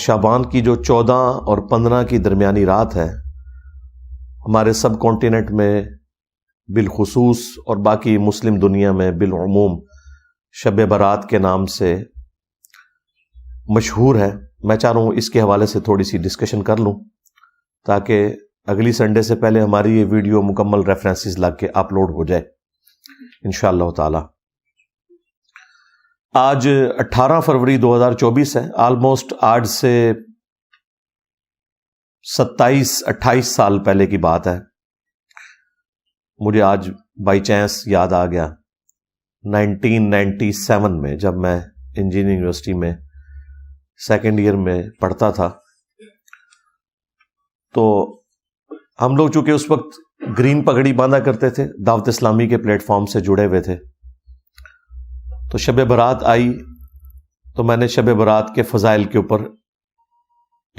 شعبان کی جو 14 اور 15 کی درمیانی رات ہے، ہمارے سب کانٹیننٹ میں بالخصوص اور باقی مسلم دنیا میں بالعموم شب برات کے نام سے مشہور ہے۔ میں چاہ رہا ہوں اس کے حوالے سے تھوڑی سی ڈسکشن کر لوں تاکہ اگلی سنڈے سے پہلے ہماری یہ ویڈیو مکمل ریفرنسز لگ کے اپلوڈ ہو جائے انشاءاللہ تعالی۔ آج 18 فروری 2024 ہے، آلموسٹ آج سے 27-28 سال پہلے کی بات ہے۔ مجھے آج بائی چانس یاد آ گیا 1997 میں، جب میں انجینئرنگ یونیورسٹی میں سیکنڈ ایئر میں پڑھتا تھا، تو ہم لوگ چونکہ اس وقت گرین پگڑی باندھا کرتے تھے، دعوت اسلامی کے پلیٹ فارم سے جڑے ہوئے تھے، تو شب برات آئی تو میں نے شب برات کے فضائل کے اوپر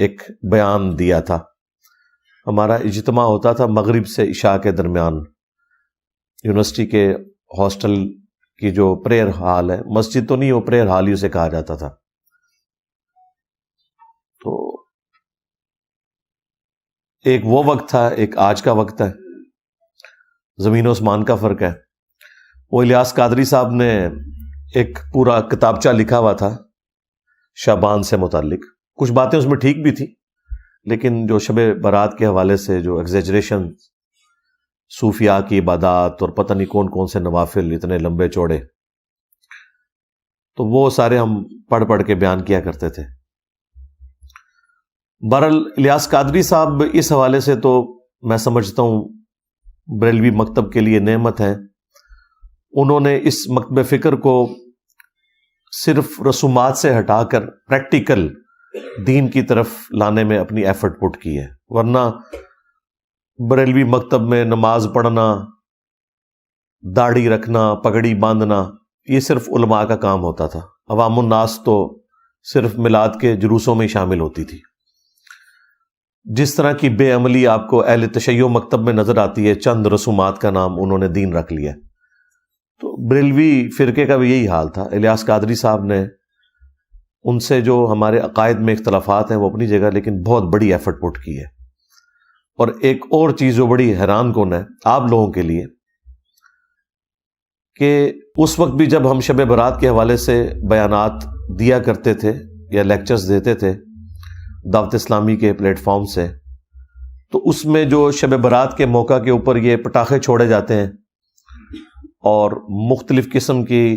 ایک بیان دیا تھا۔ ہمارا اجتماع ہوتا تھا مغرب سے عشاء کے درمیان، یونیورسٹی کے ہاسٹل کی جو پریئر ہال ہے، مسجد تو نہیں، وہ پریئر ہال ہی اسے کہا جاتا تھا۔ تو ایک وہ وقت تھا، ایک آج کا وقت ہے، زمین و آسمان کا فرق ہے۔ وہ الیاس قادری صاحب نے ایک پورا کتابچہ لکھا ہوا تھا شعبان سے متعلق، کچھ باتیں اس میں ٹھیک بھی تھی، لیکن جو شب برات کے حوالے سے جو ایگزیجریشن، صوفیاء کی عبادات اور پتہ نہیں کون کون سے نوافل اتنے لمبے چوڑے، تو وہ سارے ہم پڑھ پڑھ کے بیان کیا کرتے تھے۔ بہرحال الیاس قادری صاحب اس حوالے سے تو میں سمجھتا ہوں بریلوی مکتب کے لیے نعمت ہے۔ انہوں نے اس مکتب فکر کو صرف رسومات سے ہٹا کر پریکٹیکل دین کی طرف لانے میں اپنی ایفرٹ پٹ کی ہے، ورنہ بریلوی مکتب میں نماز پڑھنا، داڑھی رکھنا، پگڑی باندھنا، یہ صرف علماء کا کام ہوتا تھا۔ عوام الناس تو صرف میلاد کے جلوسوں میں شامل ہوتی تھی۔ جس طرح کی بے عملی آپ کو اہل تشیع مکتب میں نظر آتی ہے، چند رسومات کا نام انہوں نے دین رکھ لیا، تو بریلوی فرقے کا بھی یہی حال تھا۔ الیاس قادری صاحب نے ان سے جو ہمارے عقائد میں اختلافات ہیں وہ اپنی جگہ، لیکن بہت بڑی ایفرٹ پٹ کی ہے۔ اور ایک اور چیز جو بڑی حیران کن ہے آپ لوگوں کے لیے، کہ اس وقت بھی جب ہم شب برات کے حوالے سے بیانات دیا کرتے تھے یا لیکچرز دیتے تھے دعوت اسلامی کے پلیٹ فارم سے، تو اس میں جو شب برات کے موقع کے اوپر یہ پٹاخے چھوڑے جاتے ہیں اور مختلف قسم کی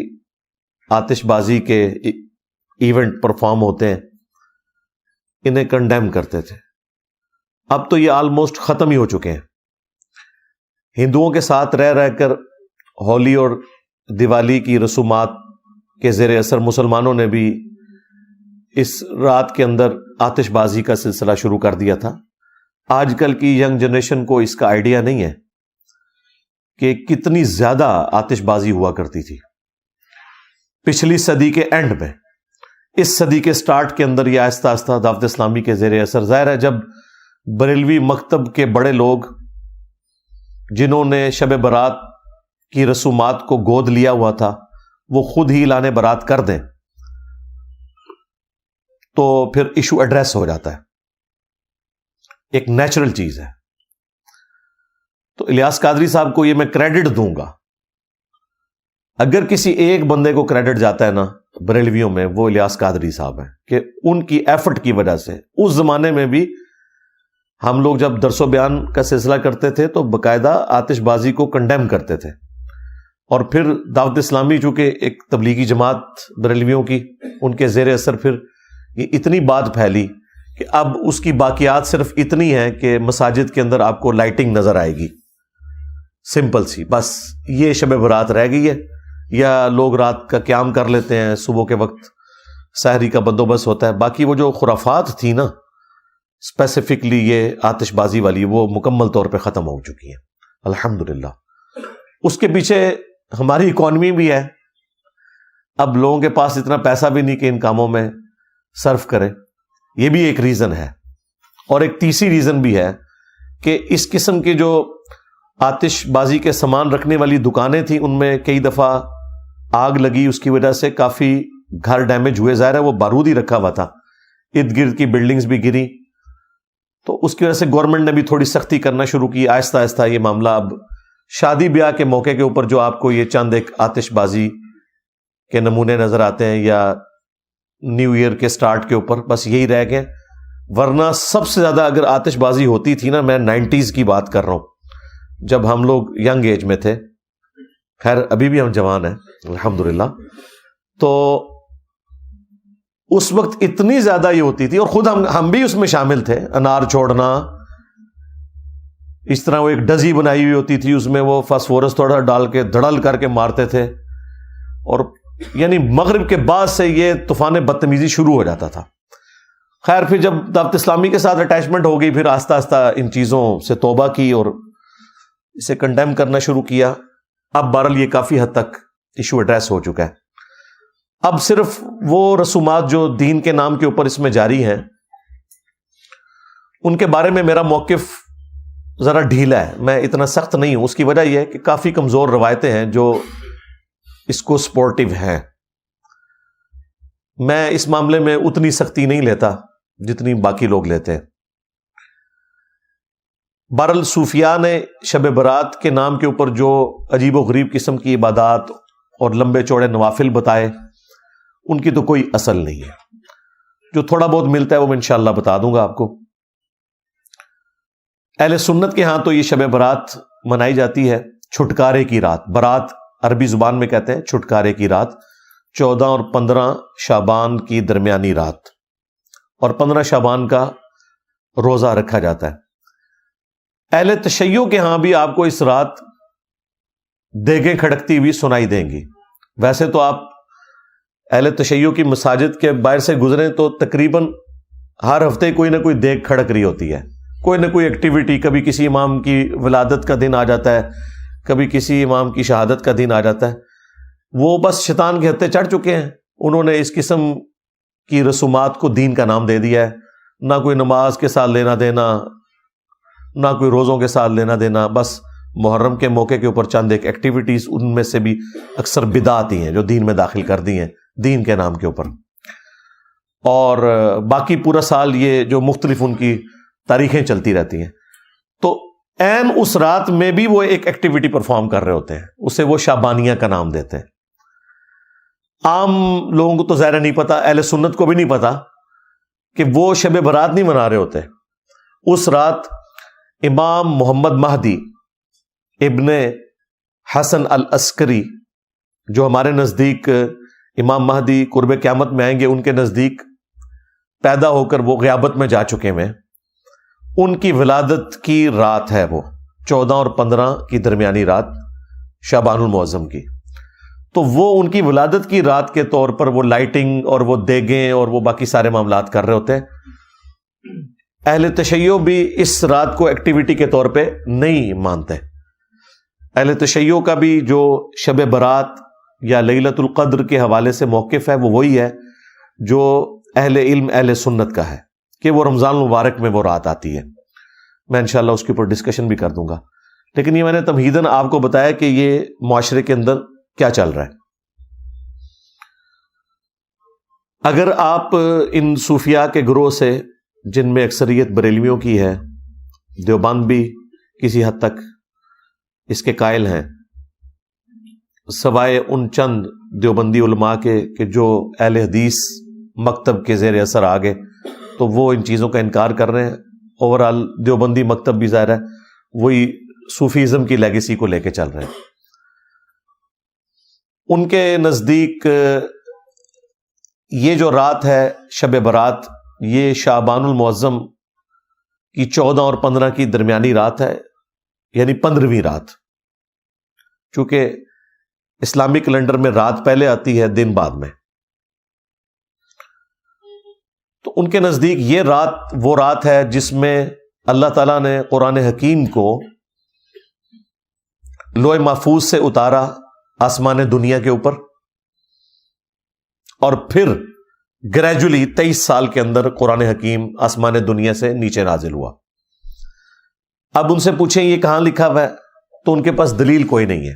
آتش بازی کے ایونٹ پرفارم ہوتے ہیں، انہیں کنڈیم کرتے تھے۔ اب تو یہ آلموسٹ ختم ہی ہو چکے ہیں۔ ہندوؤں کے ساتھ رہ رہ کر ہولی اور دیوالی کی رسومات کے زیر اثر مسلمانوں نے بھی اس رات کے اندر آتش بازی کا سلسلہ شروع کر دیا تھا۔ آج کل کی ینگ جنریشن کو اس کا آئیڈیا نہیں ہے کہ کتنی زیادہ آتش بازی ہوا کرتی تھی پچھلی صدی کے اینڈ میں۔ اس صدی کے سٹارٹ کے اندر یہ آہستہ آہستہ دعوت اسلامی کے زیر اثر، ظاہر ہے جب بریلوی مکتب کے بڑے لوگ جنہوں نے شب برات کی رسومات کو گود لیا ہوا تھا وہ خود ہی اعلان برات کر دیں تو پھر ایشو ایڈریس ہو جاتا ہے، ایک نیچرل چیز ہے۔ تو الیاس قادری صاحب کو یہ میں کریڈٹ دوں گا، اگر کسی ایک بندے کو کریڈٹ جاتا ہے نا بریلویوں میں، وہ الیاس قادری صاحب ہیں، کہ ان کی ایفرٹ کی وجہ سے اس زمانے میں بھی ہم لوگ جب درس و بیان کا سلسلہ کرتے تھے تو باقاعدہ آتش بازی کو کنڈیم کرتے تھے، اور پھر دعوت اسلامی چونکہ ایک تبلیغی جماعت بریلویوں کی، ان کے زیر اثر پھر یہ اتنی بات پھیلی کہ اب اس کی باقیات صرف اتنی ہے کہ مساجد کے اندر آپ کو لائٹنگ نظر آئے گی، سمپل سی، بس یہ شب برات رہ گئی ہے۔ یا لوگ رات کا قیام کر لیتے ہیں، صبح کے وقت سحری کا بندوبست ہوتا ہے، باقی وہ جو خرافات تھی نا اسپیسیفکلی یہ آتش بازی والی، وہ مکمل طور پہ ختم ہو چکی ہیں الحمدللہ۔ اس کے پیچھے ہماری اکانومی بھی ہے، اب لوگوں کے پاس اتنا پیسہ بھی نہیں کہ ان کاموں میں صرف کریں، یہ بھی ایک ریزن ہے۔ اور ایک تیسری ریزن بھی ہے کہ اس قسم کے جو آتش بازی کے سامان رکھنے والی دکانیں تھیں، ان میں کئی دفعہ آگ لگی، اس کی وجہ سے کافی گھر ڈیمیج ہوئے، ظاہر ہے وہ بارود ہی رکھا ہوا تھا، ارد گرد کی بلڈنگز بھی گری، تو اس کی وجہ سے گورنمنٹ نے بھی تھوڑی سختی کرنا شروع کی آہستہ آہستہ. یہ معاملہ اب شادی بیاہ کے موقع کے اوپر جو آپ کو یہ چند ایک آتش بازی کے نمونے نظر آتے ہیں یا نیو ایئر کے سٹارٹ کے اوپر، بس یہی رہ گئے. ورنہ سب سے زیادہ اگر آتش بازی ہوتی تھی نا، میں 90s کی بات کر رہا ہوں، جب ہم لوگ ینگ ایج میں تھے، خیر ابھی بھی ہم جوان ہیں الحمدللہ، تو اس وقت اتنی زیادہ یہ ہوتی تھی، اور خود ہم بھی اس میں شامل تھے. انار چھوڑنا، اس طرح وہ ایک ڈزی بنائی ہوئی ہوتی تھی، اس میں وہ فاسفورس تھوڑا ڈال کے دھڑل کر کے مارتے تھے، اور یعنی مغرب کے بعد سے یہ طوفان بدتمیزی شروع ہو جاتا تھا. خیر پھر جب دعوت اسلامی کے ساتھ اٹیچمنٹ ہو گئی، پھر آہستہ آہستہ ان چیزوں سے توبہ کی اور اسے کنڈیم کرنا شروع کیا. اب بہرحال یہ کافی حد تک ایشو ایڈریس ہو چکا ہے. اب صرف وہ رسومات جو دین کے نام کے اوپر اس میں جاری ہیں، ان کے بارے میں میرا موقف ذرا ڈھیلا ہے، میں اتنا سخت نہیں ہوں. اس کی وجہ یہ ہے کہ کافی کمزور روایتیں ہیں جو اس کو سپورٹیو ہیں. میں اس معاملے میں اتنی سختی نہیں لیتا جتنی باقی لوگ لیتے ہیں. بہرحال صوفیاء نے شب برات کے نام کے اوپر جو عجیب و غریب قسم کی عبادات اور لمبے چوڑے نوافل بتائے، ان کی تو کوئی اصل نہیں ہے. جو تھوڑا بہت ملتا ہے وہ میں انشاءاللہ بتا دوں گا آپ کو. اہل سنت کے ہاں تو یہ شب برات منائی جاتی ہے چھٹکارے کی رات. برات عربی زبان میں کہتے ہیں چھٹکارے کی رات، 14 اور 15 شعبان کی درمیانی رات، اور 15 شعبان کا روزہ رکھا جاتا ہے. اہل تشیع کے ہاں بھی آپ کو اس رات دیگیں کھڑکتی ہوئی سنائی دیں گی. ویسے تو آپ اہل تشیع کی مساجد کے باہر سے گزریں تو تقریباً ہر ہفتے کوئی نہ کوئی دیگ کھڑک رہی ہوتی ہے، کوئی نہ کوئی ایکٹیویٹی. کبھی کسی امام کی ولادت کا دن آ جاتا ہے، کبھی کسی امام کی شہادت کا دن آ جاتا ہے. وہ بس شیطان کے ہتھے چڑھ چکے ہیں، انہوں نے اس قسم کی رسومات کو دین کا نام دے دیا ہے. نہ کوئی نماز کے ساتھ لینا دینا، نہ کوئی روزوں کے ساتھ لینا دینا. بس محرم کے موقع کے اوپر چند ایک ایکٹیویٹیز، ان میں سے بھی اکثر بدعت ہی ہیں جو دین میں داخل کر دی ہیں دین کے نام کے اوپر. اور باقی پورا سال یہ جو مختلف ان کی تاریخیں چلتی رہتی ہیں. تو عین اس رات میں بھی وہ ایک ایکٹیویٹی پرفارم کر رہے ہوتے ہیں، اسے وہ شعبانیہ کا نام دیتے ہیں. عام لوگوں کو تو ظاہر نہیں پتا، اہل سنت کو بھی نہیں پتا کہ وہ شب برات نہیں منا رہے ہوتے. اس رات امام محمد مہدی ابن حسن العسکری، جو ہمارے نزدیک امام مہدی قرب قیامت میں آئیں گے، ان کے نزدیک پیدا ہو کر وہ غیابت میں جا چکے ہیں، ان کی ولادت کی رات ہے وہ 14 اور 15 کی درمیانی رات شعبان المعظم کی. تو وہ ان کی ولادت کی رات کے طور پر وہ لائٹنگ اور وہ دیگیں اور وہ باقی سارے معاملات کر رہے ہوتے ہیں. اہل تشیع بھی اس رات کو ایکٹیویٹی کے طور پہ نہیں مانتے. اہل تشیع کا بھی جو شب برات یا لیلۃ القدر کے حوالے سے موقف ہے وہ وہی ہے جو اہل علم اہل سنت کا ہے، کہ وہ رمضان المبارک میں وہ رات آتی ہے. میں انشاءاللہ اس کے اوپر ڈسکشن بھی کر دوں گا، لیکن یہ میں نے تمہیداً آپ کو بتایا کہ یہ معاشرے کے اندر کیا چل رہا ہے. اگر آپ ان صوفیاء کے گروہ سے، جن میں اکثریت بریلویوں کی ہے، دیوبند بھی کسی حد تک اس کے قائل ہیں، سوائے ان چند دیوبندی علماء کے کہ جو اہل حدیث مکتب کے زیر اثر آ گئے، تو وہ ان چیزوں کا انکار کر رہے ہیں. اوورال دیوبندی مکتب بھی ظاہر ہے وہی صوفیزم کی لیگیسی کو لے کے چل رہے ہیں. ان کے نزدیک یہ جو رات ہے شب برات، یہ شعبان المعظم کی 14 اور 15 کی درمیانی رات ہے، یعنی 15ویں رات. چونکہ اسلامی کیلنڈر میں رات پہلے آتی ہے، دن بعد میں. تو ان کے نزدیک یہ رات وہ رات ہے جس میں اللہ تعالیٰ نے قرآن حکیم کو لوح محفوظ سے اتارا آسمان دنیا کے اوپر، اور پھر گریجولی 23 سال کے اندر قرآن حکیم آسمان دنیا سے نیچے نازل ہوا. اب ان سے پوچھیں یہ کہاں لکھا ہوا ہے، تو ان کے پاس دلیل کوئی نہیں ہے،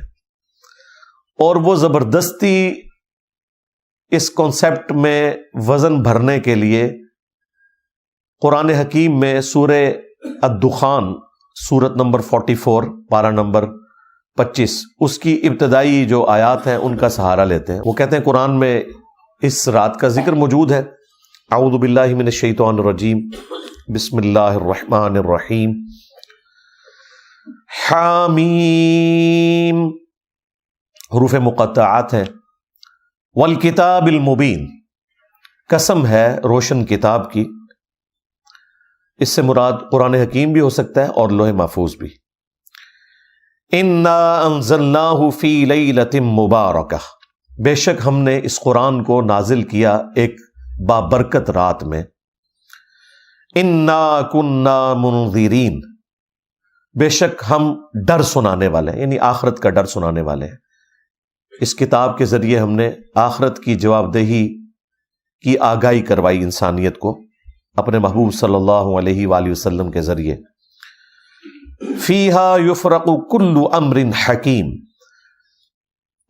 اور وہ زبردستی اس کانسیپٹ میں وزن بھرنے کے لیے قرآن حکیم میں سورہ الدخان سورت نمبر 44 پارہ نمبر 25 اس کی ابتدائی جو آیات ہیں ان کا سہارا لیتے ہیں. وہ کہتے ہیں قرآن میں اس رات کا ذکر موجود ہے. اعوذ باللہ من الشیطان الرجیم بسم اللہ الرحمن الرحیم. حامیم حروف مقطعات ہیں. والکتاب المبین قسم ہے روشن کتاب کی. اس سے مراد قرآن حکیم بھی ہو سکتا ہے اور لوح محفوظ بھی. انا انزلناہ فی لیلۃ مبارکہ بے شک ہم نے اس قرآن کو نازل کیا ایک بابرکت رات میں. انا کنا منذرین بے شک ہم ڈر سنانے والے ہیں، یعنی آخرت کا ڈر سنانے والے ہیں. اس کتاب کے ذریعے ہم نے آخرت کی جواب دہی کی آگاہی کروائی انسانیت کو اپنے محبوب صلی اللہ علیہ وآلہ وسلم کے ذریعے. فیہا یفرق کل امر حکیم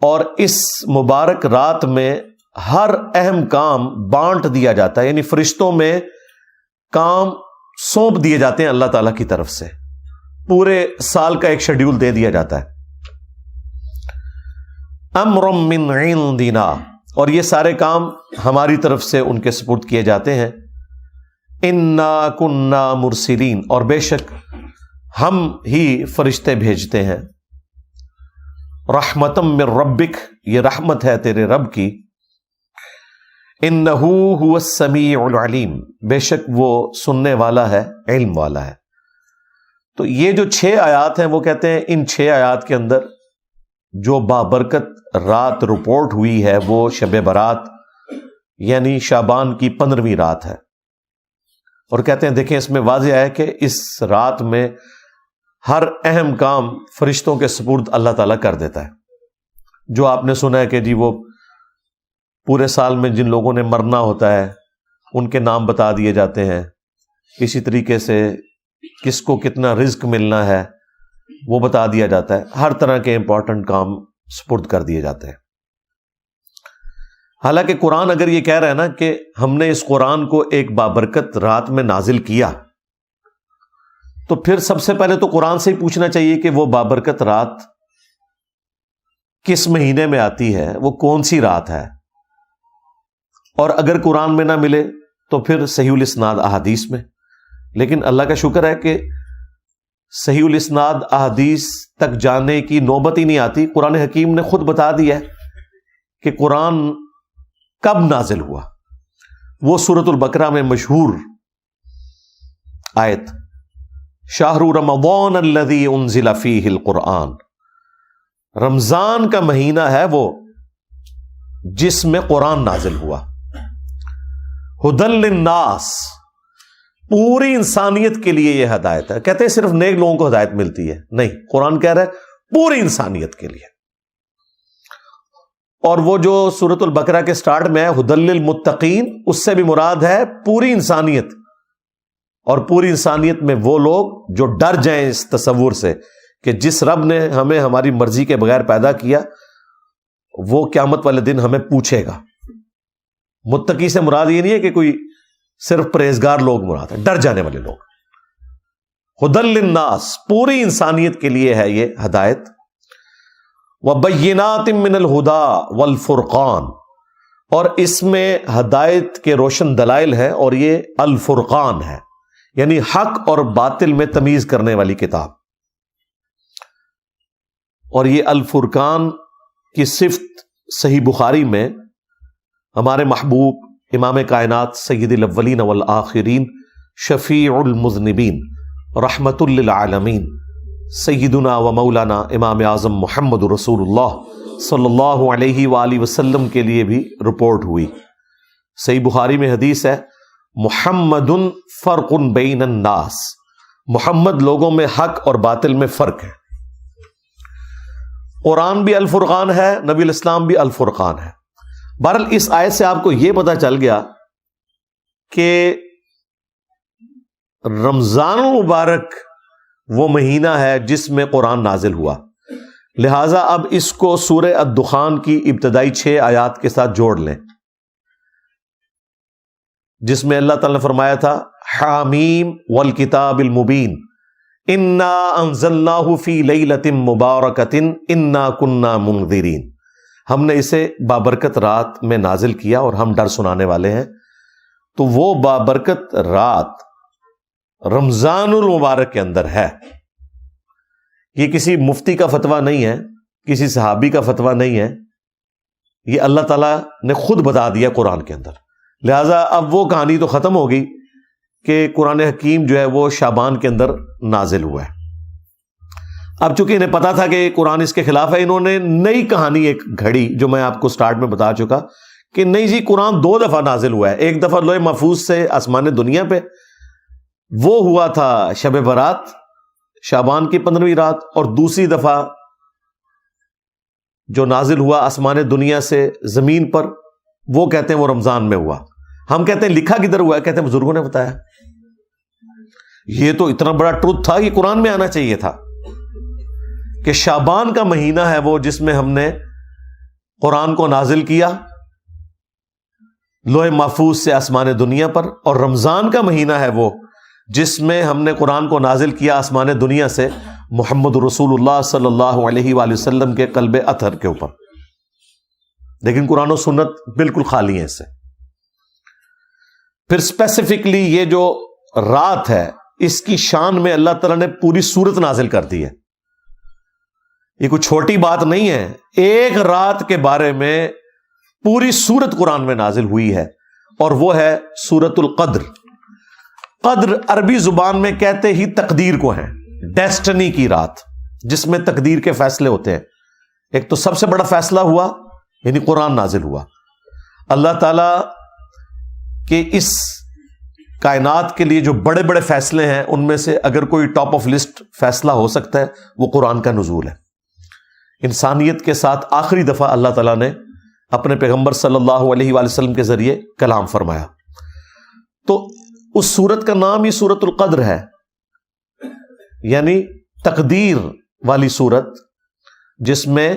اور اس مبارک رات میں ہر اہم کام بانٹ دیا جاتا ہے، یعنی فرشتوں میں کام سونپ دیے جاتے ہیں اللہ تعالیٰ کی طرف سے. پورے سال کا ایک شیڈیول دے دیا جاتا ہے. امر من عندنا اور یہ سارے کام ہماری طرف سے ان کے سپرد کیے جاتے ہیں. انا کنا مرسلین اور بے شک ہم ہی فرشتے بھیجتے ہیں. رحمتم من ربک یہ رحمت ہے تیرے رب کی. انہ هو السمیع العلیم بے شک وہ سننے والا ہے، علم والا ہے. تو یہ جو 6 آیات ہیں وہ کہتے ہیں ان 6 آیات کے اندر جو بابرکت رات رپورٹ ہوئی ہے وہ شب برات یعنی شعبان کی 15ویں رات ہے. اور کہتے ہیں دیکھیں اس میں واضح ہے کہ اس رات میں ہر اہم کام فرشتوں کے سپرد اللہ تعالیٰ کر دیتا ہے. جو آپ نے سنا ہے کہ جی وہ پورے سال میں جن لوگوں نے مرنا ہوتا ہے ان کے نام بتا دیے جاتے ہیں. اسی طریقے سے کس کو کتنا رزق ملنا ہے وہ بتا دیا جاتا ہے. ہر طرح کے امپورٹنٹ کام سپرد کر دیے جاتے ہیں. حالانکہ قرآن اگر یہ کہہ رہا ہے نا کہ ہم نے اس قرآن کو ایک بابرکت رات میں نازل کیا، تو پھر سب سے پہلے تو قرآن سے ہی پوچھنا چاہیے کہ وہ بابرکت رات کس مہینے میں آتی ہے، وہ کون سی رات ہے. اور اگر قرآن میں نہ ملے تو پھر صحیح الاسناد احادیث میں. لیکن اللہ کا شکر ہے کہ صحیح الاسناد احادیث تک جانے کی نوبت ہی نہیں آتی. قرآن حکیم نے خود بتا دیا ہے کہ قرآن کب نازل ہوا. وہ سورۃ البقرہ میں مشہور آیت شہر رمضان الذی انزل فیہ القرآن، رمضان کا مہینہ ہے وہ جس میں قرآن نازل ہوا. ہدی للناس پوری انسانیت کے لیے یہ ہدایت ہے. کہتے ہیں صرف نیک لوگوں کو ہدایت ملتی ہے، نہیں، قرآن کہہ رہا ہے پوری انسانیت کے لیے. اور وہ جو سورۃ البقرہ کے سٹارٹ میں ہے ہدی للمتقین، اس سے بھی مراد ہے پوری انسانیت. اور پوری انسانیت میں وہ لوگ جو ڈر جائیں اس تصور سے کہ جس رب نے ہمیں ہماری مرضی کے بغیر پیدا کیا وہ قیامت والے دن ہمیں پوچھے گا. متقی سے مراد یہ نہیں ہے کہ کوئی صرف پرہیزگار لوگ مراد ہے، ڈر جانے والے لوگ. ہدی للناس پوری انسانیت کے لیے ہے یہ ہدایت. وبینات من الہدی والفرقان اور اس میں ہدایت کے روشن دلائل ہیں اور یہ الفرقان ہے یعنی حق اور باطل میں تمیز کرنے والی کتاب. اور یہ الفرقان کی صفت صحیح بخاری میں ہمارے محبوب امام کائنات سید الاولین والآخرین شفیع المذنبین رحمت للعالمین سیدنا و مولانا امام اعظم محمد رسول اللہ صلی اللہ علیہ وآلہ وسلم کے لیے بھی رپورٹ ہوئی. صحیح بخاری میں حدیث ہے محمد فرق بین الناس، محمد لوگوں میں حق اور باطل میں فرق ہے. قرآن بھی الفرقان ہے، نبی الاسلام بھی الفرقان ہے. بہرحال اس آیت سے آپ کو یہ پتہ چل گیا کہ رمضان المبارک وہ مہینہ ہے جس میں قرآن نازل ہوا. لہٰذا اب اس کو سورہ الدخان کی ابتدائی 6 آیات کے ساتھ جوڑ لیں جس میں اللہ تعالیٰ نے فرمایا تھا حامیم والکتاب المبین انا انزلناہ فی لیلۃ مبارکۃ انا کنا منذرین. ہم نے اسے بابرکت رات میں نازل کیا اور ہم ڈر سنانے والے ہیں. تو وہ بابرکت رات رمضان المبارک کے اندر ہے. یہ کسی مفتی کا فتویٰ نہیں ہے، کسی صحابی کا فتویٰ نہیں ہے، یہ اللہ تعالیٰ نے خود بتا دیا قرآن کے اندر. لہٰذا اب وہ کہانی تو ختم ہو گئی کہ قرآن حکیم جو ہے وہ شعبان کے اندر نازل ہوا ہے. اب چونکہ انہیں پتا تھا کہ قرآن اس کے خلاف ہے، انہوں نے نئی کہانی ایک گھڑی، جو میں آپ کو سٹارٹ میں بتا چکا کہ نہیں جی قرآن 2 دفعہ نازل ہوا ہے. ایک دفعہ لوح محفوظ سے آسمان دنیا پہ، وہ ہوا تھا شب برات شعبان کی 15ویں رات، اور دوسری دفعہ جو نازل ہوا آسمان دنیا سے زمین پر، وہ کہتے ہیں وہ رمضان میں ہوا. ہم کہتے ہیں لکھا کدھر ہوا ہے؟ کہتے ہیں بزرگوں نے بتایا. یہ تو اتنا بڑا ٹروتھ تھا، یہ قرآن میں آنا چاہیے تھا کہ شعبان کا مہینہ ہے وہ جس میں ہم نے قرآن کو نازل کیا لوح محفوظ سے آسمان دنیا پر، اور رمضان کا مہینہ ہے وہ جس میں ہم نے قرآن کو نازل کیا آسمان دنیا سے محمد رسول اللہ صلی اللہ علیہ وآلہ وسلم کے قلب اطہر کے اوپر. لیکن قرآن و سنت بالکل خالی ہیں اس سے. پھر اسپیسیفکلی یہ جو رات ہے اس کی شان میں اللہ تعالیٰ نے پوری سورت نازل کر دی ہے. یہ کوئی چھوٹی بات نہیں ہے. ایک رات کے بارے میں پوری سورت قرآن میں نازل ہوئی ہے، اور وہ ہے سورۃ القدر. قدر عربی زبان میں کہتے ہی تقدیر کو ہیں، ڈیسٹنی کی رات جس میں تقدیر کے فیصلے ہوتے ہیں. ایک تو سب سے بڑا فیصلہ ہوا یعنی قرآن نازل ہوا. اللہ تعالیٰ کے اس کائنات کے لیے جو بڑے بڑے فیصلے ہیں ان میں سے اگر کوئی ٹاپ آف لسٹ فیصلہ ہو سکتا ہے وہ قرآن کا نزول ہے. انسانیت کے ساتھ آخری دفعہ اللہ تعالیٰ نے اپنے پیغمبر صلی اللہ علیہ وآلہ وسلم کے ذریعے کلام فرمایا. تو اس سورت کا نام ہی سورۃ القدر ہے، یعنی تقدیر والی سورت جس میں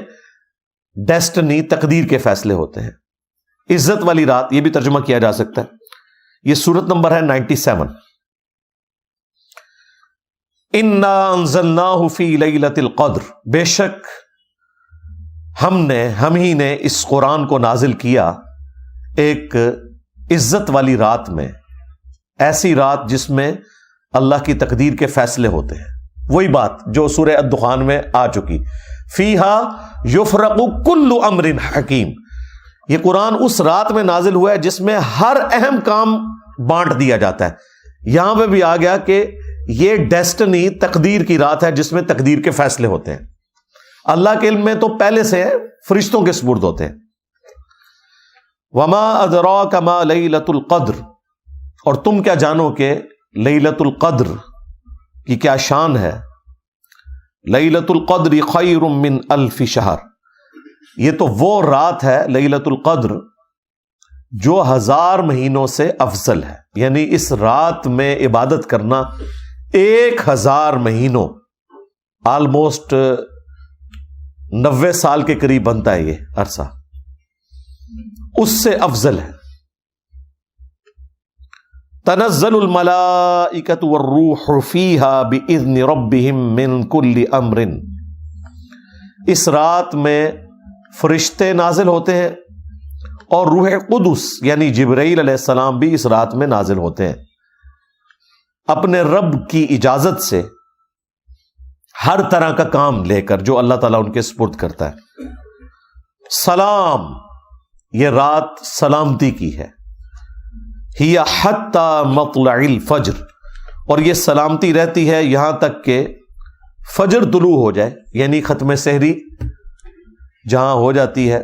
ڈیسٹنی تقدیر کے فیصلے ہوتے ہیں. عزت والی رات یہ بھی ترجمہ کیا جا سکتا ہے. یہ سورت نمبر ہے 97. انا انزلناہ فی لیلۃ القدر، بے شک ہم ہی نے اس قرآن کو نازل کیا ایک عزت والی رات میں، ایسی رات جس میں اللہ کی تقدیر کے فیصلے ہوتے ہیں. وہی بات جو سورہ الدخان میں آ چکی، فیہا یفرق کل امر حکیم. یہ قرآن اس رات میں نازل ہوا ہے جس میں ہر اہم کام بانٹ دیا جاتا ہے. یہاں پہ بھی آ گیا کہ یہ ڈیسٹنی تقدیر کی رات ہے جس میں تقدیر کے فیصلے ہوتے ہیں. اللہ کے علم میں تو پہلے سے فرشتوں کے سپرد ہوتے ہیں. وما ادراک ما لیلۃ القدر، اور تم کیا جانو کہ لیلۃ القدر کی کیا شان ہے. لیلۃ القدر خیر من الف شہر، یہ تو وہ رات ہے لیلۃ القدر جو 1000 مہینوں سے افضل ہے. یعنی اس رات میں عبادت کرنا 1000 مہینوں، آلموسٹ 90 سال کے قریب بنتا ہے یہ عرصہ، اس سے افضل ہے. تنزل الملائکۃ والروح فیہا باذن ربہم من کل امر، اس رات میں فرشتے نازل ہوتے ہیں اور روح قدس یعنی جبرائیل علیہ السلام بھی اس رات میں نازل ہوتے ہیں اپنے رب کی اجازت سے، ہر طرح کا کام لے کر جو اللہ تعالیٰ ان کے سپرد کرتا ہے. سلام، یہ رات سلامتی کی ہے. ہی حتی مطلع الفجر، اور یہ سلامتی رہتی ہے یہاں تک کہ فجر طلوع ہو جائے، یعنی ختم سحری جہاں ہو جاتی ہے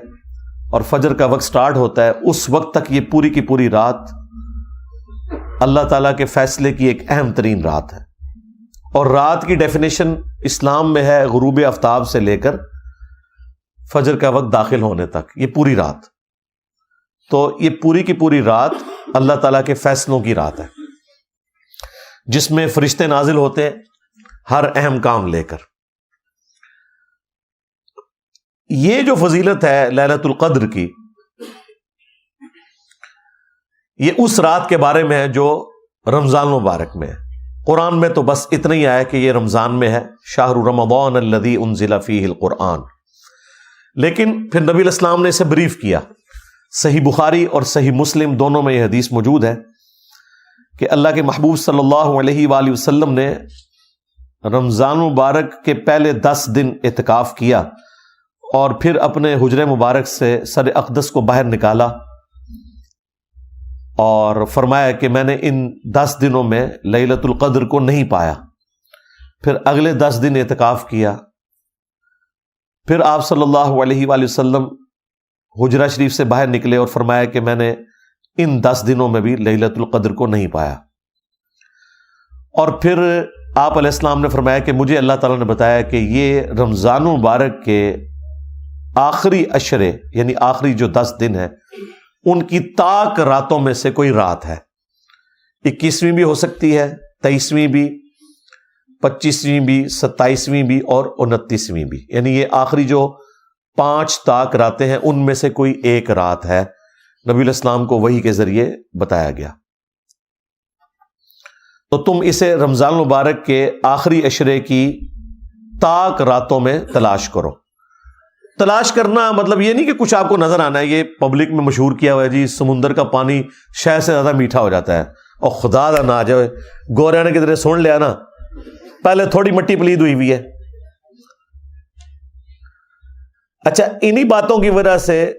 اور فجر کا وقت سٹارٹ ہوتا ہے، اس وقت تک یہ پوری کی پوری رات اللہ تعالیٰ کے فیصلے کی ایک اہم ترین رات ہے. اور رات کی ڈیفینیشن اسلام میں ہے غروب آفتاب سے لے کر فجر کا وقت داخل ہونے تک، یہ پوری رات. تو یہ پوری کی پوری رات اللہ تعالیٰ کے فیصلوں کی رات ہے جس میں فرشتے نازل ہوتے ہیں ہر اہم کام لے کر. یہ جو فضیلت ہے لیلۃ القدر کی، یہ اس رات کے بارے میں ہے جو رمضان مبارک میں. قرآن میں تو بس اتنا ہی آیا کہ یہ رمضان میں ہے، شہر رمضان الذی انزل فیہ القرآن. لیکن پھر نبی علیہ السلام نے اسے بریف کیا. صحیح بخاری اور صحیح مسلم دونوں میں یہ حدیث موجود ہے کہ اللہ کے محبوب صلی اللہ علیہ وآلہ وسلم نے رمضان مبارک کے پہلے 10 دن اعتکاف کیا اور پھر اپنے حجرے مبارک سے سر اقدس کو باہر نکالا اور فرمایا کہ میں نے ان 10 دنوں میں لیلۃ القدر کو نہیں پایا. پھر اگلے 10 دن اعتکاف کیا. پھر آپ صلی اللہ علیہ وآلہ وسلم حجرہ شریف سے باہر نکلے اور فرمایا کہ میں نے ان 10 دنوں میں بھی لیلۃ القدر کو نہیں پایا. اور پھر آپ علیہ السلام نے فرمایا کہ مجھے اللہ تعالیٰ نے بتایا کہ یہ رمضان مبارک کے آخری عشرے یعنی آخری جو 10 دن ہیں ان کی تاک راتوں میں سے کوئی رات ہے. 21ویں بھی ہو سکتی ہے، 23ویں بھی، 25ویں بھی، 27ویں بھی اور 29ویں بھی. یعنی یہ آخری جو 5 تاک راتیں ہیں ان میں سے کوئی ایک رات ہے. نبی علیہ السلام کو وحی کے ذریعے بتایا گیا. تو تم اسے رمضان مبارک کے آخری عشرے کی تاک راتوں میں تلاش کرو. تلاش کرنا مطلب یہ نہیں کہ کچھ آپ کو نظر آنا ہے. یہ پبلک میں مشہور کیا ہوا ہے جی سمندر کا پانی شہد سے زیادہ میٹھا ہو جاتا ہے، اور خدا دا نہ آ جائے گوریا نے کدھر سن لیا نا، پہلے تھوڑی مٹی پلید ہوئی ہے. اچھا، انہی باتوں کی وجہ سے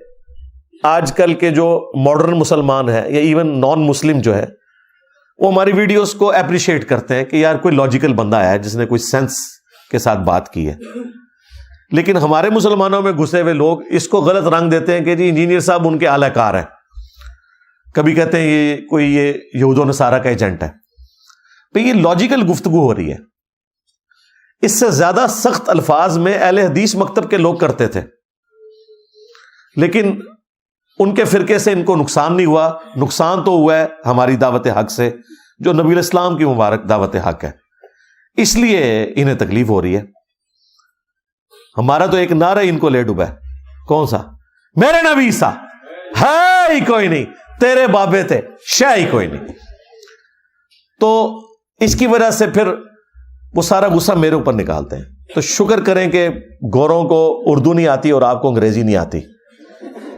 آج کل کے جو ماڈرن مسلمان ہیں یا ایون نان مسلم جو ہے وہ ہماری ویڈیوز کو اپریشیٹ کرتے ہیں کہ یار کوئی لاجیکل بندہ آیا ہے جس نے کوئی سینس کے ساتھ بات کی ہے. لیکن ہمارے مسلمانوں میں گھسے ہوئے لوگ اس کو غلط رنگ دیتے ہیں کہ جی انجینئر صاحب ان کے اعلی کار ہیں. کبھی کہتے ہیں یہ کوئی یہ یہود و نصارہ کا ایجنٹ ہے. تو یہ لاجیکل گفتگو ہو رہی ہے. اس سے زیادہ سخت الفاظ میں اہل حدیث مکتب کے لوگ کرتے تھے، لیکن ان کے فرقے سے ان کو نقصان نہیں ہوا. نقصان تو ہوا ہے ہماری دعوت حق سے جو نبی علیہ السلام کی مبارک دعوت حق ہے، اس لیے انہیں تکلیف ہو رہی ہے. ہمارا تو ایک نعرہ ان کو لے ڈوبا ہے. کون سا؟ میرے نبی سا ہے ہی کوئی نہیں، تیرے بابے تھے شے ہی کوئی نہیں. تو اس کی وجہ سے پھر وہ سارا غصہ میرے اوپر نکالتے ہیں. تو شکر کریں کہ گوروں کو اردو نہیں آتی اور آپ کو انگریزی نہیں آتی.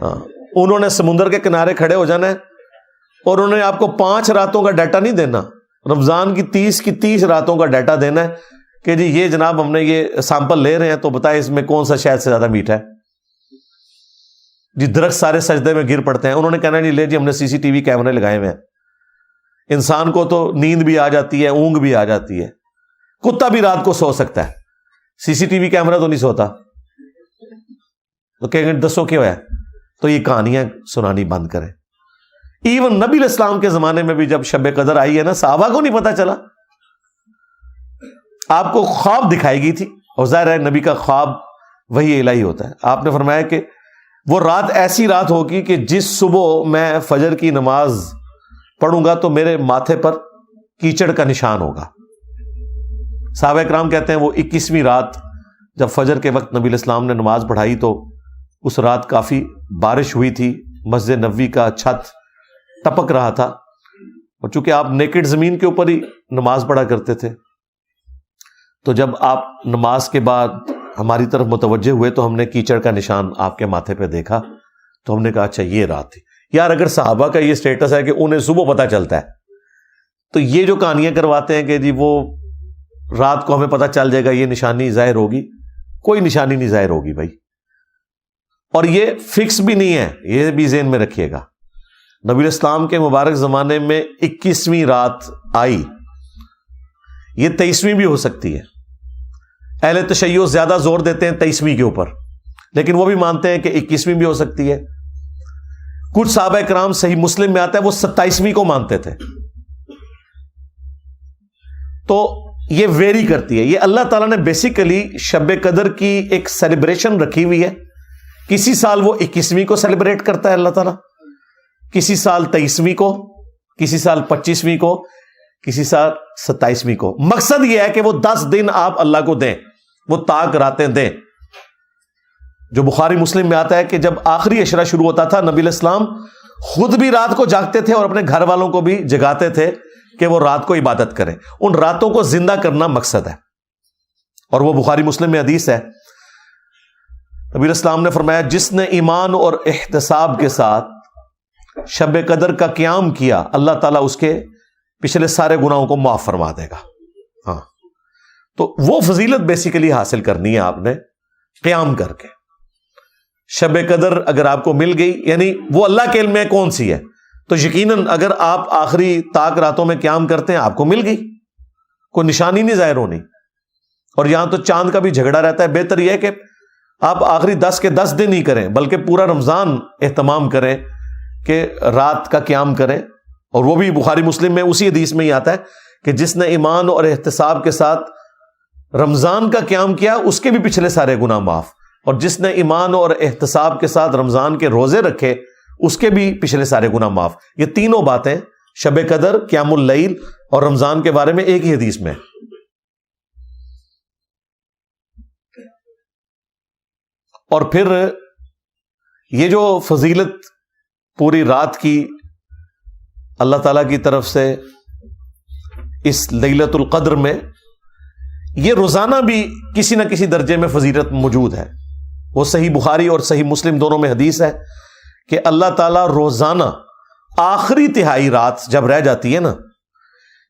ہاں، انہوں نے سمندر کے کنارے کھڑے ہو جانا ہے اور انہوں نے آپ کو 5 راتوں کا ڈیٹا نہیں دینا، رمضان کی 30 راتوں کا ڈیٹا دینا ہے کہ جی یہ جناب ہم نے یہ سیمپل لے رہے ہیں تو بتائیں اس میں کون سا شہد سے زیادہ میٹھا ہے. جی درخت سارے سجدے میں گر پڑتے ہیں. انہوں نے کہنا نہیں لے جی ہم نے CCTV کیمرے لگائے ہوئے ہیں. انسان کو تو نیند بھی آ جاتی ہے، اونگ بھی آ جاتی ہے. کتا بھی رات کو سو سکتا ہے، CCTV کیمرہ تو نہیں سوتا. تو کہیں گے دسو کیوں ہے؟ تو یہ کہانیاں سنانی بند کریں. ایون نبی علیہ السلام کے زمانے میں بھی جب شب قدر آئی ہے نا، صحابہ کو نہیں پتا چلا. آپ کو خواب دکھائی گئی تھی اور ظاہر ہے نبی کا خواب وہی الہی ہوتا ہے. آپ نے فرمایا کہ وہ رات ایسی رات ہوگی کہ جس صبح میں فجر کی نماز پڑھوں گا تو میرے ماتھے پر کیچڑ کا نشان ہوگا. صحابہ کرام کہتے ہیں وہ 21ویں رات جب فجر کے وقت نبی علیہ السلام نے نماز پڑھائی تو اس رات کافی بارش ہوئی تھی، مسجد نبوی کا چھت ٹپک رہا تھا، اور چونکہ آپ نیکڈ زمین کے اوپر ہی نماز پڑھا کرتے تھے تو جب آپ نماز کے بعد ہماری طرف متوجہ ہوئے تو ہم نے کیچڑ کا نشان آپ کے ماتھے پہ دیکھا. تو ہم نے کہا اچھا یہ رات تھی. یار اگر صحابہ کا یہ سٹیٹس ہے کہ انہیں صبح پتہ چلتا ہے تو یہ جو کہانیاں کرواتے ہیں کہ جی وہ رات کو ہمیں پتہ چل جائے گا یہ نشانی ظاہر ہوگی، کوئی نشانی نہیں ظاہر ہوگی بھائی. اور یہ فکس بھی نہیں ہے، یہ بھی ذہن میں رکھیے گا. نبی علیہ السلام کے مبارک زمانے میں 21ویں رات آئی، یہ 23ویں بھی ہو سکتی ہے. اہل تشیع زیادہ زور دیتے ہیں 23ویں کے اوپر، لیکن وہ بھی مانتے ہیں کہ 21ویں بھی ہو سکتی ہے. کچھ صحابہ کرام صحیح مسلم میں آتا ہے وہ 27ویں کو مانتے تھے. تو یہ ویری کرتی ہے. یہ اللہ تعالیٰ نے بیسیکلی شب قدر کی ایک سیلیبریشن رکھی ہوئی ہے. کسی سال وہ 21ویں کو سیلیبریٹ کرتا ہے اللہ تعالیٰ، کسی سال 23ویں کو، کسی سال 25ویں کو، کسی سال 27ویں کو. مقصد یہ ہے کہ وہ 10 دن آپ اللہ کو دیں، وہ تاک راتیں دیں. جو بخاری مسلم میں آتا ہے کہ جب آخری عشرہ شروع ہوتا تھا نبی علیہ السلام خود بھی رات کو جاگتے تھے اور اپنے گھر والوں کو بھی جگاتے تھے کہ وہ رات کو عبادت کریں. ان راتوں کو زندہ کرنا مقصد ہے. اور وہ بخاری مسلم میں حدیث ہے, نبی اسلام نے فرمایا جس نے ایمان اور احتساب کے ساتھ شب قدر کا قیام کیا اللہ تعالیٰ اس کے پچھلے سارے گناہوں کو معاف فرما دے گا. ہاں, تو وہ فضیلت بیسیکلی حاصل کرنی ہے آپ نے قیام کر کے. شب قدر اگر آپ کو مل گئی, یعنی وہ اللہ کے علم میں کون سی ہے, تو یقیناً اگر آپ آخری طاق راتوں میں قیام کرتے ہیں آپ کو مل گئی, کوئی نشانی نہیں ظاہر ہونی. اور یہاں تو چاند کا بھی جھگڑا رہتا ہے. بہتر یہ ہے کہ آپ آخری 10 کے 10 دن ہی کریں, بلکہ پورا رمضان اہتمام کریں کہ رات کا قیام کریں. اور وہ بھی بخاری مسلم میں اسی حدیث میں ہی آتا ہے کہ جس نے ایمان اور احتساب کے ساتھ رمضان کا قیام کیا اس کے بھی پچھلے سارے گناہ معاف, اور جس نے ایمان اور احتساب کے ساتھ رمضان کے روزے رکھے اس کے بھی پچھلے سارے گناہ معاف. یہ تینوں باتیں شب قدر, قیام اللیل اور رمضان کے بارے میں ایک ہی حدیث میں. اور پھر یہ جو فضیلت پوری رات کی اللہ تعالیٰ کی طرف سے اس لیلۃ القدر میں, یہ روزانہ بھی کسی نہ کسی درجے میں فضیلت موجود ہے. وہ صحیح بخاری اور صحیح مسلم دونوں میں حدیث ہے کہ اللہ تعالیٰ روزانہ آخری تہائی رات جب رہ جاتی ہے نا,